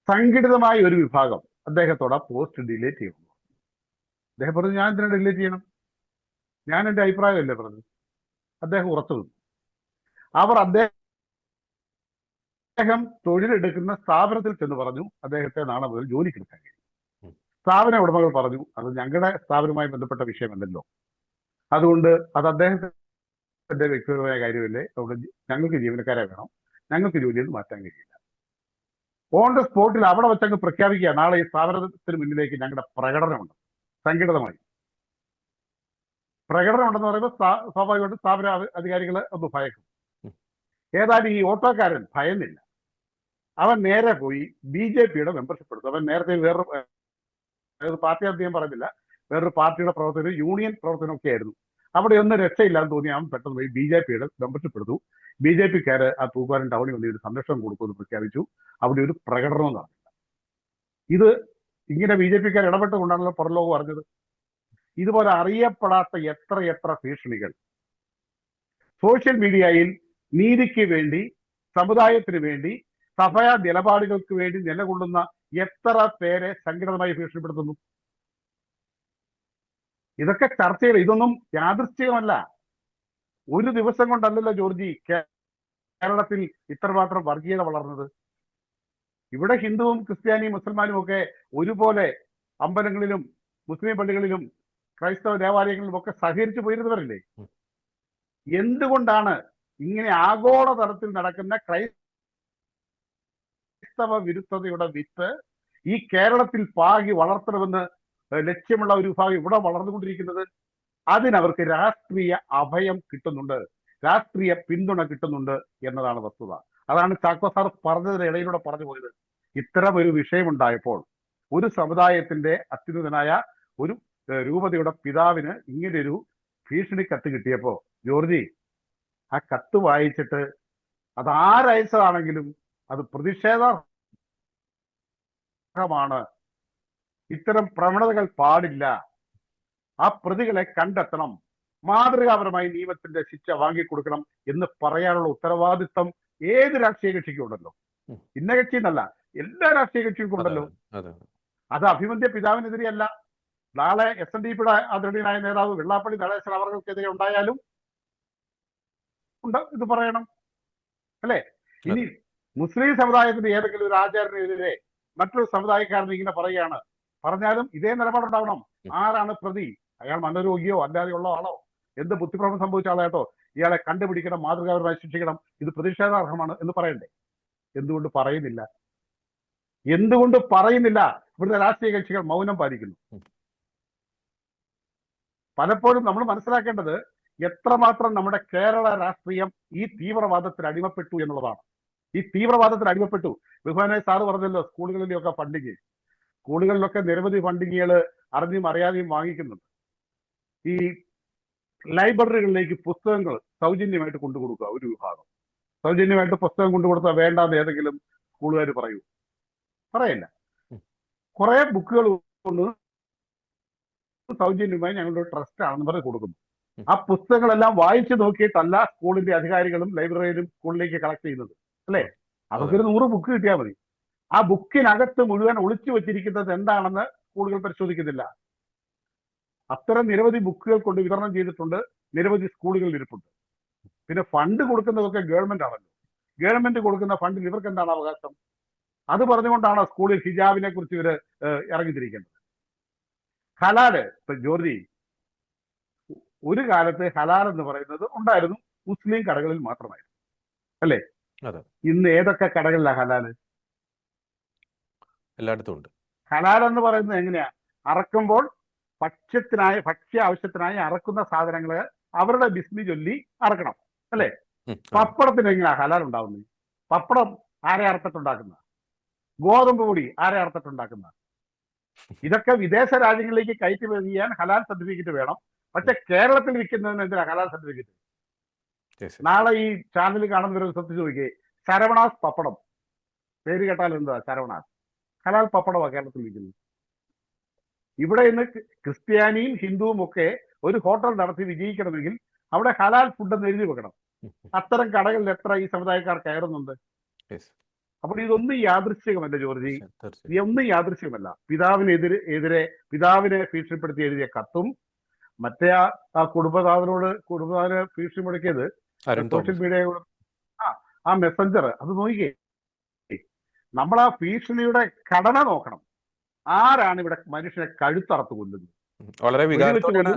സംഘടിതമായ ഒരു വിഭാഗം അദ്ദേഹത്തോട് ആ പോസ്റ്റ് ഡിലീറ്റ് ചെയ്യുന്നു. അദ്ദേഹം പറഞ്ഞു, ഞാൻ എന്തിനാ ഡിലീറ്റ് ചെയ്യണം, ഞാൻ എൻ്റെ അഭിപ്രായമല്ലേ പറഞ്ഞു. അദ്ദേഹം ഉറച്ചു നിന്നു. അദ്ദേഹം തൊഴിലെടുക്കുന്ന സ്ഥാപനത്തിൽ ചെന്ന് പറഞ്ഞു അദ്ദേഹത്തെ നാളെ മുതൽ ജോലിക്ക് എടുക്കാൻ കഴിയും. സ്ഥാപന ഉടമകൾ പറഞ്ഞു, അത് ഞങ്ങളുടെ സ്ഥാപനവുമായി ബന്ധപ്പെട്ട വിഷയമല്ലല്ലോ, അതുകൊണ്ട് അത് അദ്ദേഹത്തിന്റെ വ്യക്തിപരമായ കാര്യമല്ലേ, അതുകൊണ്ട് ഞങ്ങൾക്ക് ജീവനക്കാരെ വേണം, ഞങ്ങൾക്ക് ജോലിയിൽ മാറ്റാൻ കഴിയില്ല. ഓൺ ദ സ്പോട്ടിൽ അവിടെ വെച്ചങ്ങ് പ്രഖ്യാപിക്കുക, നാളെ ഈ സ്ഥാപനത്തിന് മുന്നിലേക്ക് ഞങ്ങളുടെ പ്രകടനമുണ്ട്. സംഘടിതമായി പ്രകടനം ഉണ്ടെന്ന് പറയുമ്പോൾ സ്വാഭാവികമായിട്ട് സ്ഥാപന അധികാരികൾ ഒന്ന് ഭയക്കും. ഏതായാലും ഈ ഓട്ടോക്കാരൻ ഭയന്നില്ല. അവൻ നേരെ പോയി BJPയുടെ മെമ്പർഷിപ്പ് എടുത്തു. അവൻ നേരത്തെ വേറൊരു പാർട്ടി അദ്ദേഹം പറഞ്ഞില്ല, വേറൊരു പാർട്ടിയുടെ പ്രവർത്തനം, യൂണിയൻ പ്രവർത്തനമൊക്കെ ആയിരുന്നു. അവിടെ ഒന്നും രക്ഷയില്ലാന്ന് തോന്നി അവൻ പെട്ടെന്ന് പോയി BJPയുടെ മെമ്പർഷിപ്പ് എടുത്തു. BJPക്കാര് ആ തൂക്കുവാരൻ ടൗണിൽ വന്ന് ഒരു സംരക്ഷണം കൊടുക്കുമെന്ന് പ്രഖ്യാപിച്ചു. അവിടെ ഒരു പ്രകടനവും നടന്നില്ല. ഇത് ഇങ്ങനെ BJPക്കാർ ഇടപെട്ടുകൊണ്ടാണല്ലോ പുറംലോകം അറിഞ്ഞത്. ഇതുപോലെ അറിയപ്പെടാത്ത എത്ര ഭീഷണികൾ സോഷ്യൽ മീഡിയയിൽ നീതിക്ക് വേണ്ടി, സമുദായത്തിന് വേണ്ടി, സഭയ നിലപാടുകൾക്ക് വേണ്ടി നിലകൊള്ളുന്ന എത്ര പേരെ സംഘടിതമായി ഭീഷണിപ്പെടുത്തുന്നു. ഇതൊക്കെ ചർച്ചകൾ, ഇതൊന്നും യാദൃശ്ചികമല്ല. ഒരു ദിവസം കൊണ്ടല്ലല്ലോ ജോർജി കേരളത്തിൽ ഇത്രമാത്രം വർഗീയത വളർന്നത്. ഇവിടെ ഹിന്ദുവും ക്രിസ്ത്യാനിയും മുസൽമാനും ഒക്കെ ഒരുപോലെ അമ്പലങ്ങളിലും മുസ്ലിം പള്ളികളിലും ക്രൈസ്തവ ദേവാലയങ്ങളിലും ഒക്കെ സഹകരിച്ചു പോയിരുന്നവരല്ലേ? എന്തുകൊണ്ടാണ് ഇങ്ങനെ ആഗോളതലത്തിൽ നടക്കുന്ന ക്രൈസ്തവ വിരുദ്ധതയുടെ വിത്ത് ഈ കേരളത്തിൽ പാകി വളർത്തണമെന്ന് ലക്ഷ്യമുള്ള ഒരു വിഭാഗം ഇവിടെ വളർന്നുകൊണ്ടിരിക്കുന്നത്? അതിനവർക്ക് രാഷ്ട്രീയ അഭയം കിട്ടുന്നുണ്ട്, രാഷ്ട്രീയ പിന്തുണ കിട്ടുന്നുണ്ട് എന്നതാണ് വസ്തുത. അതാണ് ചാക്കോ സാർ പറഞ്ഞതിന് ഇടയിലൂടെ പറഞ്ഞു പോയത്. ഇത്തരം ഒരു വിഷയമുണ്ടായപ്പോൾ ഒരു സമുദായത്തിന്റെ അത്യുന്നതനായ ഒരു രൂപതയുടെ പിതാവിന് ഇങ്ങനെയൊരു ഭീഷണി കത്ത് കിട്ടിയപ്പോ ജോർജി ആ കത്ത് വായിച്ചിട്ട് അത് ആരയച്ചതാണെങ്കിലും അത് പ്രതിഷേധാർഹമാണ്. ഇത്തരം പ്രവണതകൾ പാടില്ല. ആ പ്രതികളെ കണ്ടെത്തണം, മാതൃകാപരമായി നിയമത്തിന്റെ ശിക്ഷ വാങ്ങിക്കൊടുക്കണം എന്ന് പറയാനുള്ള ഉത്തരവാദിത്വം ഏത് രാഷ്ട്രീയ കക്ഷിക്കും ഉണ്ടല്ലോ. ഇന്ന കക്ഷി എന്നല്ല, എല്ലാ രാഷ്ട്രീയ കക്ഷികൾക്കും ഉണ്ടല്ലോ. അത് അഭിമന്യ പിതാവിനെതിരെയല്ല, നാളെ SNDPയുടെ ആദരണീയനായ നേതാവ് വെള്ളാപ്പള്ളി നടേശൻ അവർക്കെതിരെ ഉണ്ടായാലും ഇത് പറയണം, അല്ലെ? ഇനി മുസ്ലിം സമുദായത്തിന്റെ ഏതെങ്കിലും ഒരു ആചാര്യനെതിരെ മറ്റൊരു സമുദായക്കാരൻ ഇങ്ങനെ പറയുകയാണ്, പറഞ്ഞാലും ഇതേ നിലപാടുണ്ടാവണം. ആരാണ് പ്രതി? അയാൾ മനോരോഗിയോ അല്ലാതെയുള്ള ആളോ, എന്ത് ബുദ്ധിപ്രമം സംഭവിച്ച ആളായിട്ടോ, ഇയാളെ കണ്ടുപിടിക്കണം, മാതൃകാപരമായി ശിക്ഷിക്കണം, ഇത് പ്രതിഷേധാർഹമാണ് എന്ന് പറയണ്ടേ? എന്തുകൊണ്ട് പറയുന്നില്ല? എന്തുകൊണ്ട് പറയുന്നില്ല? ഇവിടുത്തെ രാഷ്ട്രീയ കക്ഷികൾ മൗനം പാലിക്കുന്നു. പലപ്പോഴും നമ്മൾ മനസ്സിലാക്കേണ്ടത് എത്രമാത്രം നമ്മുടെ കേരള രാഷ്ട്രീയം ഈ തീവ്രവാദത്തിന് അടിമപ്പെട്ടു എന്നുള്ളതാണ്. ഈ തീവ്രവാദത്തിന് അടിമപ്പെട്ടു. ബഹുമാനായ സാറ് പറഞ്ഞല്ലോ, സ്കൂളുകളിലൊക്കെ ഫണ്ടിങ്. സ്കൂളുകളിലൊക്കെ നിരവധി ഫണ്ടിങ്ങുകൾ അറിഞ്ഞും അറിയാതെയും വാങ്ങിക്കുന്നുണ്ട്. ഈ ലൈബ്രറികളിലേക്ക് പുസ്തകങ്ങൾ സൗജന്യമായിട്ട് കൊണ്ടുകൊടുക്കുക ഒരു വിഭാഗം. സൗജന്യമായിട്ട് പുസ്തകം കൊണ്ടുകൊടുത്താൽ വേണ്ടാന്ന് ഏതെങ്കിലും സ്കൂളുകാർ പറയില്ല. കുറെ ബുക്കുകൾ കൊണ്ട് സൗജന്യമായി ഞങ്ങളുടെ ട്രസ്റ്റ് ആണെന്ന് പറഞ്ഞ് കൊടുക്കുന്നു. ആ പുസ്തകങ്ങളെല്ലാം വായിച്ചു നോക്കിയിട്ടല്ല സ്കൂളിന്റെ അധികാരികളും ലൈബ്രറിയിലും സ്കൂളിലേക്ക് കളക്ട് ചെയ്യുന്നത്, അല്ലേ? അതൊക്കെ ഒരു 100 ബുക്ക് കിട്ടിയാൽ മതി. ആ ബുക്കിനകത്ത് മുഴുവൻ ഒളിച്ചു വെച്ചിരിക്കുന്നത് എന്താണെന്ന് സ്കൂളുകൾ പരിശോധിക്കുന്നില്ല. അത്തരം നിരവധി ബുക്കുകൾ കൊണ്ട് വിതരണം ചെയ്തിട്ടുണ്ട്, നിരവധി സ്കൂളുകളിൽ ഇരിപ്പുണ്ട്. പിന്നെ ഫണ്ട് കൊടുക്കുന്നതൊക്കെ ഗവൺമെന്റ് ആണല്ലോ. ഗവൺമെന്റ് കൊടുക്കുന്ന ഫണ്ടിൽ ഇവർക്ക് എന്താണ് അവകാശം? അത് പറഞ്ഞുകൊണ്ടാണ് സ്കൂളിൽ ഹിജാബിനെ കുറിച്ച് ഇവര് ഇറങ്ങിത്തിരിക്കേണ്ടത്. ഹലാല്, ഇപ്പൊ ജോർജി, ഒരു കാലത്ത് ഹലാൽ എന്ന് പറയുന്നത് ഉണ്ടായിരുന്നു, മുസ്ലിം കടകളിൽ മാത്രമായിരുന്നു, അല്ലേ? ഇന്ന് ഏതൊക്കെ കടകളിലാണ് ഹലാല്? എല്ലായിടത്തും ഉണ്ട്. ഹലാൽ എന്ന് പറയുന്നത് എങ്ങനെയാ? അറക്കുമ്പോൾ ഭക്ഷ്യ ആവശ്യത്തിനായി അറക്കുന്ന സാധനങ്ങള് അവരുടെ ബിസ്മി ചൊല്ലി അറക്കണം, അല്ലേ? പപ്പടത്തിന് എങ്ങനെയാ ഹലാൽ ഉണ്ടാവുന്നത്? പപ്പടം ആരെ അറുത്തിട്ടുണ്ടാക്കുന്ന? ഗോതമ്പ് പൊടി ആരെ അറുത്തിട്ടുണ്ടാക്കുന്ന? ഇതൊക്കെ വിദേശ രാജ്യങ്ങളിലേക്ക് കയറ്റുമതി ചെയ്യാൻ ഹലാൽ സർട്ടിഫിക്കറ്റ് വേണം. പക്ഷെ കേരളത്തിൽ വിൽക്കുന്നതിന് എന്തിനാ ഹലാൽ സർട്ടിഫിക്കറ്റ്? നാളെ ഈ ചാനൽ കാണുന്നവരൊരു സത്യം ചോദിക്കേ, ശരവണാസ് പപ്പടം, പേര് കേട്ടാൽ എന്താ ശരവണാസ്? ഹലാൽ പപ്പടമാണ് കേരളത്തിൽ വിൽക്കുന്നത്. ഇവിടെ ഇന്ന് ക്രിസ്ത്യാനിയും ഹിന്ദുവും ഒക്കെ ഒരു ഹോട്ടൽ നടത്തി വിജയിക്കണമെങ്കിൽ അവിടെ ഹലാൽ ഫുഡ് എന്ന് എഴുതി വെക്കണം. അത്തരം കടകളിൽ എത്ര ഈ സമുദായക്കാർ കയറുന്നുണ്ട്? അപ്പോൾ ഇതൊന്നും യാദൃശ്ചികമല്ല ജോർജി, ഇതൊന്നും യാദൃശ്ചികമല്ല. പിതാവിനെ ഭീഷണിപ്പെടുത്തി എഴുതിയ കത്തും മറ്റേ ആ കുടുംബനാഥനെ ഭീഷണിപ്പെടുത്തിയത് സോഷ്യൽ മീഡിയയോട് ആ മെസ്സഞ്ചർ, അത് നോക്കിക്കേ. നമ്മൾ ആ ഭീഷണിയുടെ ഘടന നോക്കണം. ആരാണ് ഇവിടെ മനുഷ്യനെ കഴുത്തറത്ത് കൊല്ലുന്നത്? വളരെ വികാരത്തോടെയാണ്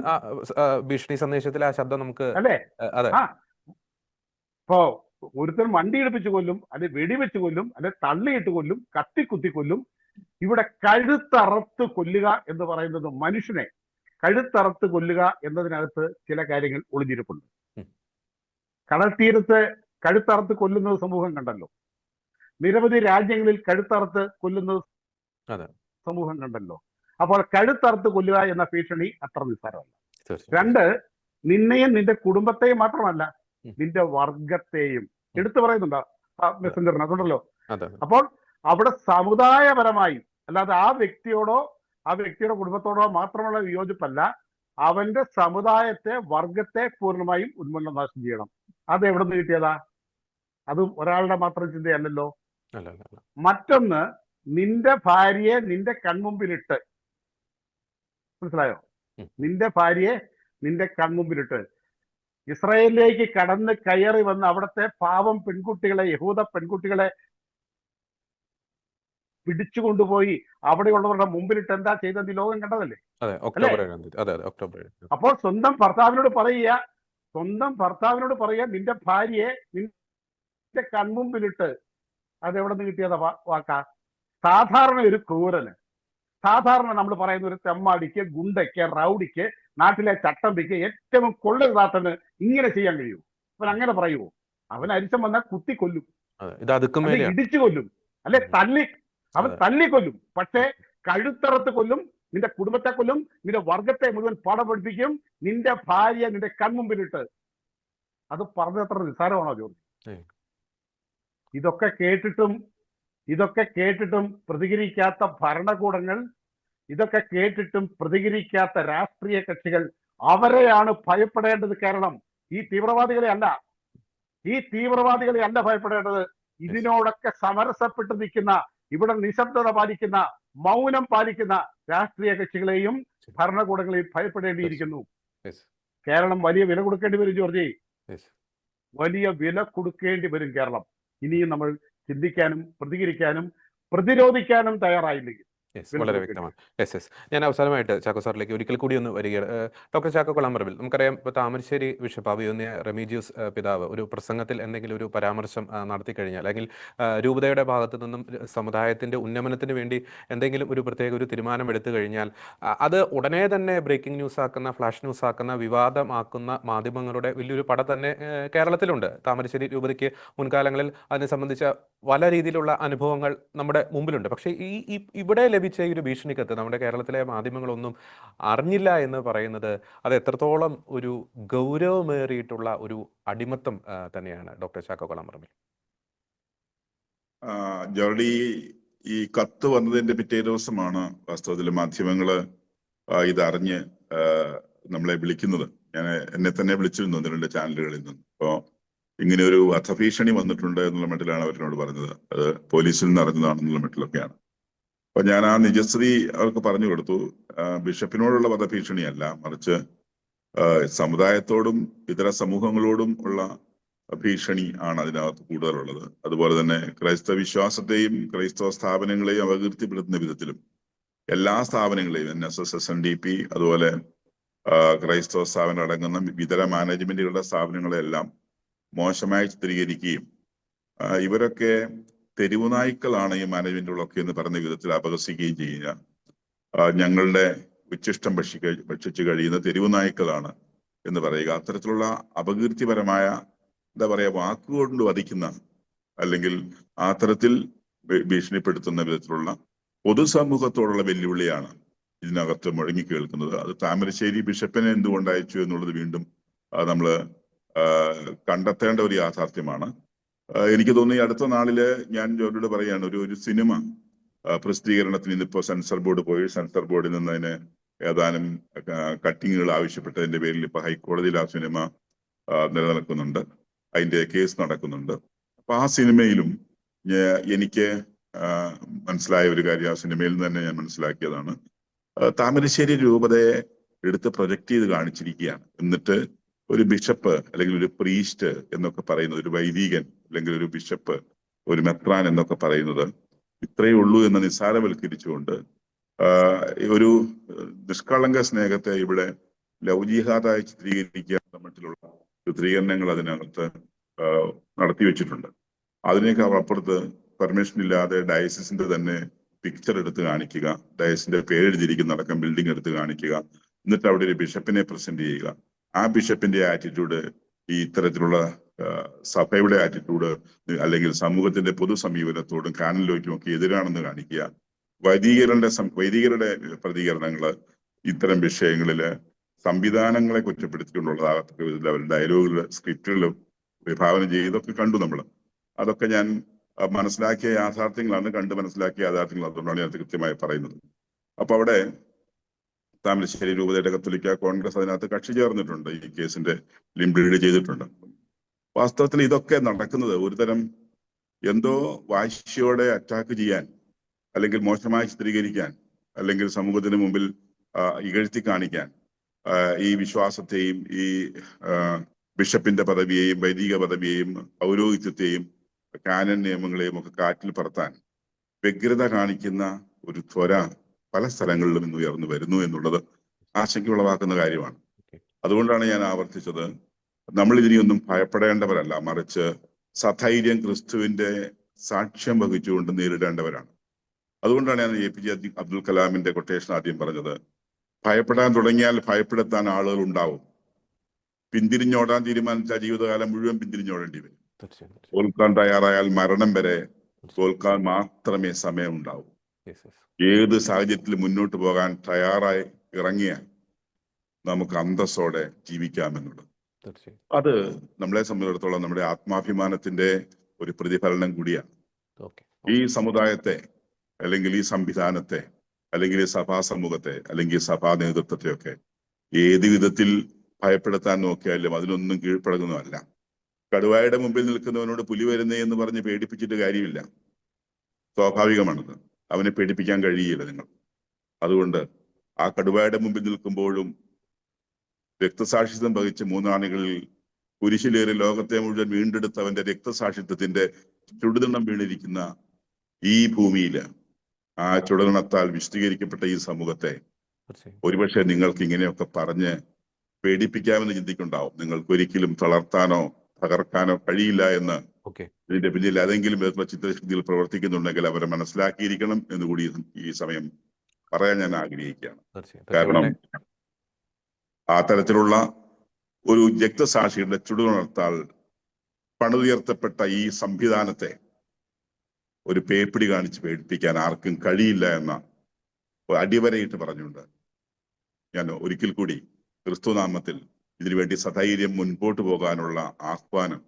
ഭീഷണി സന്ദേശത്തിൽ ആ ശബ്ദം നമുക്ക്, അല്ലേ? ഇപ്പോ ഒരുത്തൻ വണ്ടി ഇടിപ്പിച്ച് കൊല്ലും, അല്ലെ വെടിവെച്ച് കൊല്ലും, അല്ലെ തള്ളിയിട്ട് കൊല്ലും, കത്തിക്കുത്തി കൊല്ലും. ഇവിടെ കഴുത്തറത്ത് കൊല്ലുക എന്ന് പറയുന്നത്, മനുഷ്യനെ കഴുത്തറത്ത് കൊല്ലുക എന്നതിനകത്ത് ചില കാര്യങ്ങൾ ഒളിഞ്ഞിരിപ്പുണ്ട്. കടൽ തീരത്ത് കഴുത്തറത്ത് കൊല്ലുന്നത് സമൂഹം കണ്ടല്ലോ. നിരവധി രാജ്യങ്ങളിൽ കഴുത്തറത്ത് കൊല്ലുന്നത് സമൂഹം കണ്ടല്ലോ. അപ്പോൾ കഴുത്തറുത്ത് കൊല്ലുക എന്ന ഭീഷണി അത്ര നിസ്സാരമല്ല. 2, നിന്നെയും നിന്റെ കുടുംബത്തെയും മാത്രമല്ല, നിന്റെ വർഗത്തെയും എടുത്തു പറയുന്നുണ്ട് മെസ്സഞ്ചറിന്, അതുകൊണ്ടല്ലോ. അപ്പോൾ അവിടെ സമുദായപരമായി, അല്ലാതെ ആ വ്യക്തിയോടോ ആ വ്യക്തിയുടെ കുടുംബത്തോടോ മാത്രമുള്ള വിയോജിപ്പല്ല, അവന്റെ സമുദായത്തെ, വർഗത്തെ പൂർണ്ണമായും ഉന്മൂലനാശം ചെയ്യണം. അത് എവിടെ നിന്ന് കിട്ടിയതാ? അതും ഒരാളുടെ മാത്രം ചിന്തയല്ലല്ലോ. മറ്റൊന്ന്, നിന്റെ ഭാര്യയെ നിന്റെ കൺമുമ്പിലിട്ട്, മനസ്സിലായോ? നിന്റെ ഭാര്യയെ നിന്റെ കൺമുമ്പിലിട്ട് ഇസ്രായേലിലേക്ക് കടന്ന് കയറി വന്ന് അവിടുത്തെ പാവം പെൺകുട്ടികളെ, യഹൂദ പെൺകുട്ടികളെ പിടിച്ചുകൊണ്ടുപോയി അവിടെയുള്ളവരുടെ മുമ്പിലിട്ട് എന്താ ചെയ്തത് ലോകം കണ്ടതല്ലേ? അപ്പോൾ സ്വന്തം ഭർത്താവിനോട് പറയുക, നിന്റെ ഭാര്യയെ നിന്റെ കൺമുമ്പിലിട്ട്. അതെവിടെ നിന്ന് കിട്ടിയതാ വാക്കാ? സാധാരണ ഒരു ക്രൂരന്, സാധാരണ നമ്മൾ പറയുന്ന ഒരു തെമ്മാടിക്ക്, ഗുണ്ടയ്ക്ക്, റൗഡിക്ക്, നാട്ടിലെ ചട്ടമ്പിക്ക്, ഏറ്റവും കൊള്ളരുതാത്തന് ഇങ്ങനെ ചെയ്യാൻ കഴിയൂ? അവൻ അങ്ങനെ പറയുമോ? അവൻ അരിശം വന്നാൽ കുത്തിക്കൊല്ലും, ഇടിച്ചു കൊല്ലും, അല്ലെ അവൻ തല്ലിക്കൊല്ലും. പക്ഷേ കഴുത്തറത്ത് കൊല്ലും, നിന്റെ കുടുംബത്തെ കൊല്ലും, നിന്റെ വർഗത്തെ മുഴുവൻ പാഠം പഠിപ്പിക്കും, നിന്റെ ഭാര്യ നിന്റെ കൺമുമ്പിലിട്ട്. അത് പറഞ്ഞത്ര നിസ്സാരമാണോ ജോർജ്? ഇതൊക്കെ കേട്ടിട്ടും പ്രതികരിക്കാത്ത ഭരണകൂടങ്ങൾ, ഇതൊക്കെ കേട്ടിട്ടും പ്രതികരിക്കാത്ത രാഷ്ട്രീയ കക്ഷികൾ, അവരെയാണ് ഭയപ്പെടേണ്ടത്. കേരളം ഈ തീവ്രവാദികളെ അല്ല ഭയപ്പെടേണ്ടത്. ഇതിനോടൊക്കെ സമരസപ്പെട്ട് നിൽക്കുന്ന, ഇവിടെ നിശബ്ദത പാലിക്കുന്ന, മൗനം പാലിക്കുന്ന രാഷ്ട്രീയ കക്ഷികളെയും ഭരണകൂടങ്ങളെയും ഭയപ്പെടേണ്ടിയിരിക്കുന്നു. കേരളം വലിയ വില കൊടുക്കേണ്ടി വരും ജോർജി, വലിയ വില കൊടുക്കേണ്ടി വരും കേരളം. ഇനിയും നമ്മൾ ചിന്തിക്കാനും പ്രതികരിക്കാനും പ്രതിരോധിക്കാനും തയ്യാറായില്ലെങ്കിൽ. യെസ്, ഇതിൽ വളരെ നോക്കിയിട്ട്. വ്യക്തമാണ്. യെസ്. ഞാൻ അവസാനമായിട്ട് ചാക്കോ സാറിലേക്ക് ഒരിക്കൽ കൂടി ഒന്ന് വരികയാണ്. ഡോക്ടർ ചാക്കോ കൊളാമ്പറമ്പിൽ, നമുക്കറിയാം ഇപ്പോൾ താമരശ്ശേരി ബിഷപ്പ് അഭിമന്യ റെമീജിയൂസ് പിതാവ് ഒരു പ്രസംഗത്തിൽ എന്തെങ്കിലും ഒരു പരാമർശം നടത്തിക്കഴിഞ്ഞാൽ, അല്ലെങ്കിൽ രൂപതയുടെ ഭാഗത്തു നിന്നും സമുദായത്തിൻ്റെ ഉന്നമനത്തിന് വേണ്ടി എന്തെങ്കിലും ഒരു പ്രത്യേക ഒരു തീരുമാനം എടുത്തു കഴിഞ്ഞാൽ അത് ഉടനെ തന്നെ ബ്രേക്കിംഗ് ന്യൂസ് ആക്കുന്ന, ഫ്ലാഷ് ന്യൂസ് ആക്കുന്ന, വിവാദമാക്കുന്ന മാധ്യമങ്ങളുടെ വലിയൊരു പട തന്നെ കേരളത്തിലുണ്ട്. താമരശ്ശേരി രൂപതയ്ക്ക് മുൻകാലങ്ങളിൽ അതിനെ സംബന്ധിച്ച പല രീതിയിലുള്ള അനുഭവങ്ങൾ നമ്മുടെ മുമ്പിലുണ്ട്. പക്ഷേ ഇവിടെ ലഭിച്ച ഈ ഒരു ഭീഷണിക്കത്ത് നമ്മുടെ കേരളത്തിലെ മാധ്യമങ്ങളൊന്നും അറിഞ്ഞില്ല എന്ന് പറയുന്നത് അത് എത്രത്തോളം ഒരു ഗൗരവമേറിയിട്ടുള്ള ഒരു അടിമത്തം തന്നെയാണ് ഡോക്ടർ ചാക്കോ കൊളാമ്പറമ്പിൽ. ജോർഡി, ഈ കത്ത് വന്നതിന്റെ പിറ്റേ ദിവസമാണ് വാസ്തവത്തിൽ മാധ്യമങ്ങള് ഇതറിഞ്ഞ് നമ്മളെ വിളിക്കുന്നത്. എന്നെ തന്നെ വിളിച്ചിരുന്നു 1-2 ചാനലുകളിൽ നിന്ന്. അപ്പോ ഇങ്ങനെ ഒരു വധഭീഷണി വന്നിട്ടുണ്ട് എന്നുള്ള മട്ടിലാണ് അവരോട് പറഞ്ഞത്. അത് പോലീസിൽ നിന്ന് അറിഞ്ഞതാണെന്നുള്ള മട്ടിലൊക്കെയാണ്. അപ്പൊ ഞാൻ ആ നിജസ്ഥിതി അവർക്ക് പറഞ്ഞു കൊടുത്തു. ബിഷപ്പിനോടുള്ള വധഭീഷണിയല്ല, മറിച്ച് സമുദായത്തോടും ഇതര സമൂഹങ്ങളോടും ഉള്ള ഭീഷണി ആണ് അതിനകത്ത് കൂടുതലുള്ളത്. അതുപോലെ തന്നെ ക്രൈസ്തവ വിശ്വാസത്തെയും ക്രൈസ്തവ സ്ഥാപനങ്ങളെയും അപകീർത്തിപ്പെടുത്തുന്ന വിധത്തിലും എല്ലാ സ്ഥാപനങ്ങളെയും NSS, SNDP, അതുപോലെ ക്രൈസ്തവ സ്ഥാപനം അടങ്ങുന്ന ഇതര മാനേജ്മെന്റുകളുടെ സ്ഥാപനങ്ങളെല്ലാം മോശമായി ചിത്രീകരിക്കുകയും ഇവരൊക്കെ തെരുവുനായ്ക്കളാണ് ഈ മാനേജ്മെന്റുകളൊക്കെ എന്ന് പറഞ്ഞ വിധത്തിൽ അപഹസിക്കുകയും ചെയ്യുക. ഞങ്ങളുടെ ഉച്ഛിഷ്ടം ഭക്ഷിച്ചു കഴിയുന്ന തെരുവുനായ്ക്കളാണ് എന്ന് പറയുക. അത്തരത്തിലുള്ള അപകീർത്തിപരമായ എന്താ പറയാ വാക്കുകൊണ്ട് വധിക്കുന്ന, അല്ലെങ്കിൽ ആ തരത്തിൽ ഭീഷണിപ്പെടുത്തുന്ന വിധത്തിലുള്ള പൊതുസമൂഹത്തോടുള്ള വെല്ലുവിളിയാണ് ഇതിനകത്ത് മുഴങ്ങി കേൾക്കുന്നത്. അത് താമരശ്ശേരി ബിഷപ്പിനെ എന്തുകൊണ്ട് അയച്ചു എന്നുള്ളത് വീണ്ടും നമ്മൾ കണ്ടെത്തേണ്ട ഒരു യാഥാർത്ഥ്യമാണ്. എനിക്ക് തോന്നുന്നു ഈ അടുത്ത നാളില് ഞാൻ ജോലിയോട് പറയാണ്, ഒരു സിനിമ പ്രസിദ്ധീകരണത്തിന് ഇന്നിപ്പോ സെൻസർ ബോർഡ് പോയി. സെൻസർ ബോർഡിൽ നിന്ന് അതിന് ഏതാനും കട്ടിങ്ങുകൾ ആവശ്യപ്പെട്ടതിന്റെ പേരിൽ ഇപ്പൊ ഹൈക്കോടതിയിൽ ആ സിനിമ നിലനിൽക്കുന്നുണ്ട്. അതിന്റെ കേസ് നടക്കുന്നുണ്ട്. അപ്പൊ ആ സിനിമയിലും എനിക്ക് മനസ്സിലായ ഒരു കാര്യം, ആ സിനിമയിൽ നിന്ന് തന്നെ ഞാൻ മനസ്സിലാക്കിയതാണ്, താമരശ്ശേരി രൂപതയെ എടുത്ത് പ്രൊജക്ട് ചെയ്ത് കാണിച്ചിരിക്കുകയാണ്. എന്നിട്ട് ഒരു ബിഷപ്പ് അല്ലെങ്കിൽ ഒരു പ്രീസ്റ്റ് എന്നൊക്കെ പറയുന്നത്, ഒരു വൈദികൻ അല്ലെങ്കിൽ ഒരു ബിഷപ്പ്, ഒരു മെത്രാൻ എന്നൊക്കെ പറയുന്നത് ഇത്രയേ ഉള്ളൂ എന്ന് നിസ്സാരവൽക്കരിച്ചുകൊണ്ട് ഒരു നിഷ്കളങ്ക സ്നേഹത്തെ ഇവിടെ ലൗജിഹാദായി ചിത്രീകരിക്കുക മറ്റുള്ള ചിത്രീകരണങ്ങൾ അതിനകത്ത് നടത്തി വെച്ചിട്ടുണ്ട്. അതിനേക്കാൾ അപ്പുറത്ത് പെർമിഷൻ ഇല്ലാതെ ഡയസിന്റെ തന്നെ പിക്ചർ എടുത്ത് കാണിക്കുക, ഡയസിന്റെ പേരെഴുതിയിരിക്കുന്ന അടക്കം ബിൽഡിംഗ് എടുത്ത് കാണിക്കുക, എന്നിട്ട് അവിടെ ഒരു ബിഷപ്പിനെ പ്രസന്റ് ചെയ്യുക. ആ ബിഷപ്പിന്റെ ആറ്റിറ്റ്യൂഡ് ഈ ഇത്തരത്തിലുള്ള സഭയുടെ ആറ്റിറ്റ്യൂഡ് അല്ലെങ്കിൽ സമൂഹത്തിന്റെ പൊതു സമീപനത്തോടും കാനലിലേക്കും ഒക്കെ എതിരാണെന്ന് കാണിക്കുക. വൈദികരുടെ പ്രതികരണങ്ങള് ഇത്തരം വിഷയങ്ങളില് സംവിധാനങ്ങളെ കുറ്റപ്പെടുത്തിക്കൊണ്ടുള്ളതാകത്തക്ക വിധത്തിൽ അവർ ഡയലോഗുകൾ സ്ക്രിപ്റ്റുകൾ വിഭാവനം ചെയ്തൊക്കെ കണ്ടു നമ്മൾ. അതൊക്കെ ഞാൻ മനസ്സിലാക്കിയ യാഥാർത്ഥ്യങ്ങളാണ്, കണ്ട് മനസ്സിലാക്കിയ യാഥാർത്ഥ്യങ്ങൾ. അതുകൊണ്ടാണ് ഞാൻ കൃത്യമായി പറയുന്നത്. അപ്പൊ അവിടെ താമരശ്ശേരി രൂപതയുടെ കത്തോലിക്ക കോൺഗ്രസ് അതിനകത്ത് കക്ഷി ചേർന്നിട്ടുണ്ട്, ഈ കേസിന്റെ ലീഡ് ചെയ്തിട്ടുണ്ട്. വാസ്തവത്തിൽ ഇതൊക്കെ നടക്കുന്നത് ഒരുതരം എന്തോ വാശിയോടെ അറ്റാക്ക് ചെയ്യാൻ, അല്ലെങ്കിൽ മോശമായി ചിത്രീകരിക്കാൻ, അല്ലെങ്കിൽ സമൂഹത്തിന് മുമ്പിൽ ഇകഴ്ത്തി കാണിക്കാൻ ഈ വിശ്വാസത്തെയും ഈ ബിഷപ്പിന്റെ പദവിയെയും വൈദിക പദവിയെയും പൗരോഹിത്യത്തെയും കാനൻ നിയമങ്ങളെയും ഒക്കെ കാറ്റിൽ പറത്താൻ വ്യഗ്രത കാണിക്കുന്ന ഒരു ത്വര പല സ്ഥലങ്ങളിലും ഇന്ന് ഉയർന്നു വരുന്നു എന്നുള്ളത് ആശങ്കയുളവാക്കുന്ന കാര്യമാണ്. അതുകൊണ്ടാണ് ഞാൻ ആവർത്തിച്ചത്, നമ്മൾ ഇതിനെയൊന്നും ഭയപ്പെടേണ്ടവരല്ല, മറിച്ച് സധൈര്യം ക്രിസ്തുവിന്റെ സാക്ഷ്യം വഹിച്ചുകൊണ്ട് നേരിടേണ്ടവരാണ്. അതുകൊണ്ടാണ് ഞാൻ APJ അബ്ദുൽ കലാമിന്റെ കൊട്ടേഷൻ ആദ്യം പറഞ്ഞത്, ഭയപ്പെടാൻ തുടങ്ങിയാൽ ഭയപ്പെടുത്താൻ ആളുകൾ ഉണ്ടാവും. പിന്തിരിഞ്ഞോടാൻ തീരുമാനിച്ച ജീവിതകാലം മുഴുവൻ പിന്തിരിഞ്ഞോടേണ്ടി വരും. തോൽക്കാൻ തയ്യാറായാൽ മരണം വരെ തോൽക്കാൻ മാത്രമേ സമയം ഉണ്ടാവൂ. ഏത് സാഹചര്യത്തിൽ മുന്നോട്ട് പോകാൻ തയ്യാറായി ഇറങ്ങിയാൽ നമുക്ക് അന്തസ്സോടെ ജീവിക്കാമെന്നുള്ളത്, അത് നമ്മളെ സംബന്ധിച്ചിടത്തോളം നമ്മുടെ ആത്മാഭിമാനത്തിന്റെ ഒരു പ്രതിഫലനം കൂടിയാണ്. ഈ സമുദായത്തെ അല്ലെങ്കിൽ ഈ സംവിധാനത്തെ അല്ലെങ്കിൽ ഈ സഭാ സമൂഹത്തെ അല്ലെങ്കിൽ സഭാ നേതൃത്വത്തെയൊക്കെ ഏത് വിധത്തിൽ ഭയപ്പെടുത്താൻ നോക്കിയാലും അതിനൊന്നും കീഴ്പ്പെടുന്നതല്ല. കടുവായുടെ മുമ്പിൽ നിൽക്കുന്നവനോട് പുലി വരുന്നേ എന്ന് പറഞ്ഞ് പേടിപ്പിച്ചിട്ട് കാര്യമില്ല. സ്വാഭാവികമാണത്, അവനെ പേടിപ്പിക്കാൻ കഴിയില്ല നിങ്ങൾ. അതുകൊണ്ട് ആ കടുവായുടെ മുമ്പിൽ നിൽക്കുമ്പോഴും രക്തസാക്ഷിത്വം വഹിച്ച 3 ആണികളിൽ കുരിശിലേറി ലോകത്തെ മുഴുവൻ വീണ്ടെടുത്തവന്റെ രക്തസാക്ഷിത്വത്തിന്റെ ചുടുതിണ്ണം വീണിരിക്കുന്ന ഈ ഭൂമിയില് ആ ചുടലണത്താൽ വിശദീകരിക്കപ്പെട്ട ഈ സമൂഹത്തെ തീർച്ചയായും. ഒരുപക്ഷെ നിങ്ങൾക്ക് ഇങ്ങനെയൊക്കെ പറഞ്ഞ് പേടിപ്പിക്കാമെന്ന് ചിന്തിക്കുന്നുണ്ടാവും. നിങ്ങൾക്ക് ഒരിക്കലും തളർത്താനോ തകർക്കാനോ കഴിയില്ല എന്ന് ഓക്കെ. ഇതിന്റെ പിന്നിൽ ഏതെങ്കിലും വിധത്തിലുള്ള ചിത്രശക്തികൾ പ്രവർത്തിക്കുന്നുണ്ടെങ്കിൽ അവരെ മനസ്സിലാക്കിയിരിക്കണം എന്നുകൂടി ഈ സമയം പറയാൻ ഞാൻ ആഗ്രഹിക്കുകയാണ്. തീർച്ചയായും. കാരണം വളരെ ആ തരത്തിലുള്ള ഒരു രക്തസാക്ഷിയുടെ ചുടുണർത്താൽ പണിതുയർത്തപ്പെട്ട ഈ സംവിധാനത്തെ ഒരു പേപ്പിടി കാണിച്ച് പേടിപ്പിക്കാൻ ആർക്കും കഴിയില്ല എന്ന അടിവരയിട്ട് പറഞ്ഞുകൊണ്ട് ഞാൻ ഒരിക്കൽ കൂടി ക്രിസ്തുനാമത്തിൽ ഇതിനുവേണ്ടി സധൈര്യം മുൻപോട്ട് പോകാനുള്ള ആഹ്വാനം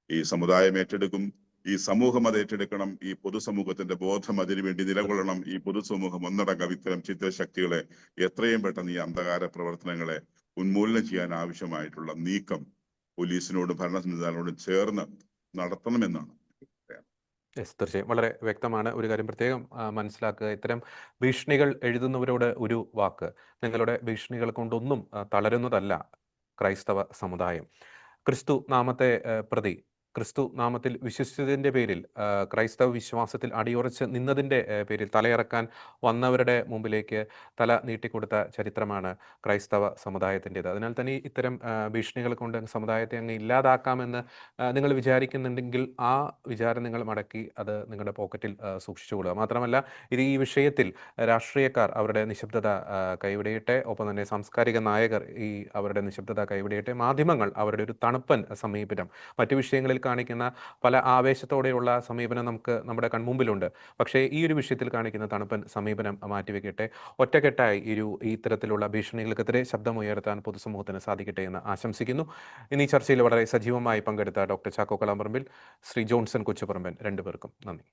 ഈ സമുദായം ഏറ്റെടുക്കും. ഈ സമൂഹം അത് ഏറ്റെടുക്കണം. ഈ പൊതുസമൂഹത്തിന്റെ ബോധം അതിനുവേണ്ടി നിലകൊള്ളണം. ഈ പൊതുസമൂഹം ഒന്നടങ്കം ഇത്തരം ചിത്രശക്തികളെ എത്രയും പെട്ടെന്ന് ഈ അന്ധകാര പ്രവർത്തനങ്ങളെ ഉന്മൂലനം ചെയ്യാൻ ആവശ്യമായിട്ടുള്ള നീക്കം പോലീസിനോടും ഭരണ സംവിധാനങ്ങളോടും ചേർന്ന് നടത്തണമെന്നാണ്. യെസ്, തീർച്ചയായും വളരെ വ്യക്തമാണ്. ഒരു കാര്യം പ്രത്യേകം മനസ്സിലാക്കുക, ഇത്തരം ഭീഷണികൾ എഴുതുന്നവരോട് ഒരു വാക്ക്: നിങ്ങളുടെ ഭീഷണികൾ കൊണ്ടൊന്നും തളരുന്നതല്ല ക്രൈസ്തവ സമുദായം. ക്രിസ്തു നാമത്തെ പ്രതി, ക്രിസ്തു നാമത്തിൽ വിശ്വസിച്ചതിൻ്റെ പേരിൽ, ക്രൈസ്തവ വിശ്വാസത്തിൽ അടിയുറച്ച് നിന്നതിൻ്റെ പേരിൽ തലയിറക്കാൻ വന്നവരുടെ മുമ്പിലേക്ക് തല നീട്ടിക്കൊടുത്ത ചരിത്രമാണ് ക്രൈസ്തവ സമുദായത്തിൻ്റേത്. അതിനാൽ തന്നെ ഇത്തരം ഭീഷണികൾ കൊണ്ട് സമുദായത്തെ അങ്ങ് ഇല്ലാതാക്കാമെന്ന് നിങ്ങൾ വിചാരിക്കുന്നുണ്ടെങ്കിൽ ആ വിചാരം നിങ്ങൾ മടക്കി അത് നിങ്ങളുടെ പോക്കറ്റിൽ സൂക്ഷിച്ചുകൊള്ളുക. മാത്രമല്ല, ഈ വിഷയത്തിൽ രാഷ്ട്രീയക്കാർ അവരുടെ നിശബ്ദത കൈവിടയട്ടെ. ഒപ്പം തന്നെ സാംസ്കാരിക നായകർ അവരുടെ നിശബ്ദത കൈവിടയട്ടെ. മാധ്യമങ്ങൾ അവരുടെ ഒരു തണുപ്പൻ സമീപനം, മറ്റു വിഷയങ്ങളിൽ കാണിക്കുന്ന പല ആവേശത്തോടെയുള്ള സമീപനം നമുക്ക് നമ്മുടെ കൺമുമ്പിലുണ്ട്. പക്ഷേ ഈ ഒരു വിഷയത്തിൽ കാണിക്കുന്ന തണുപ്പൻ സമീപനം മാറ്റിവെക്കട്ടെ. ഒറ്റക്കെട്ടായി ഇത്തരത്തിലുള്ള ഭീഷണികൾക്കെതിരെ ശബ്ദമുയർത്താൻ പൊതുസമൂഹത്തിന് സാധിക്കട്ടെ എന്ന് ആശംസിക്കുന്നു. ഇന്ന് ഈ ചർച്ചയിൽ വളരെ സജീവമായി പങ്കെടുത്ത ഡോക്ടർ ചാക്കോ കളാമ്പറമ്പിൽ, ശ്രീ ജോൺസൺ കൊച്ചുപറമ്പൻ, രണ്ടുപേർക്കും നന്ദി.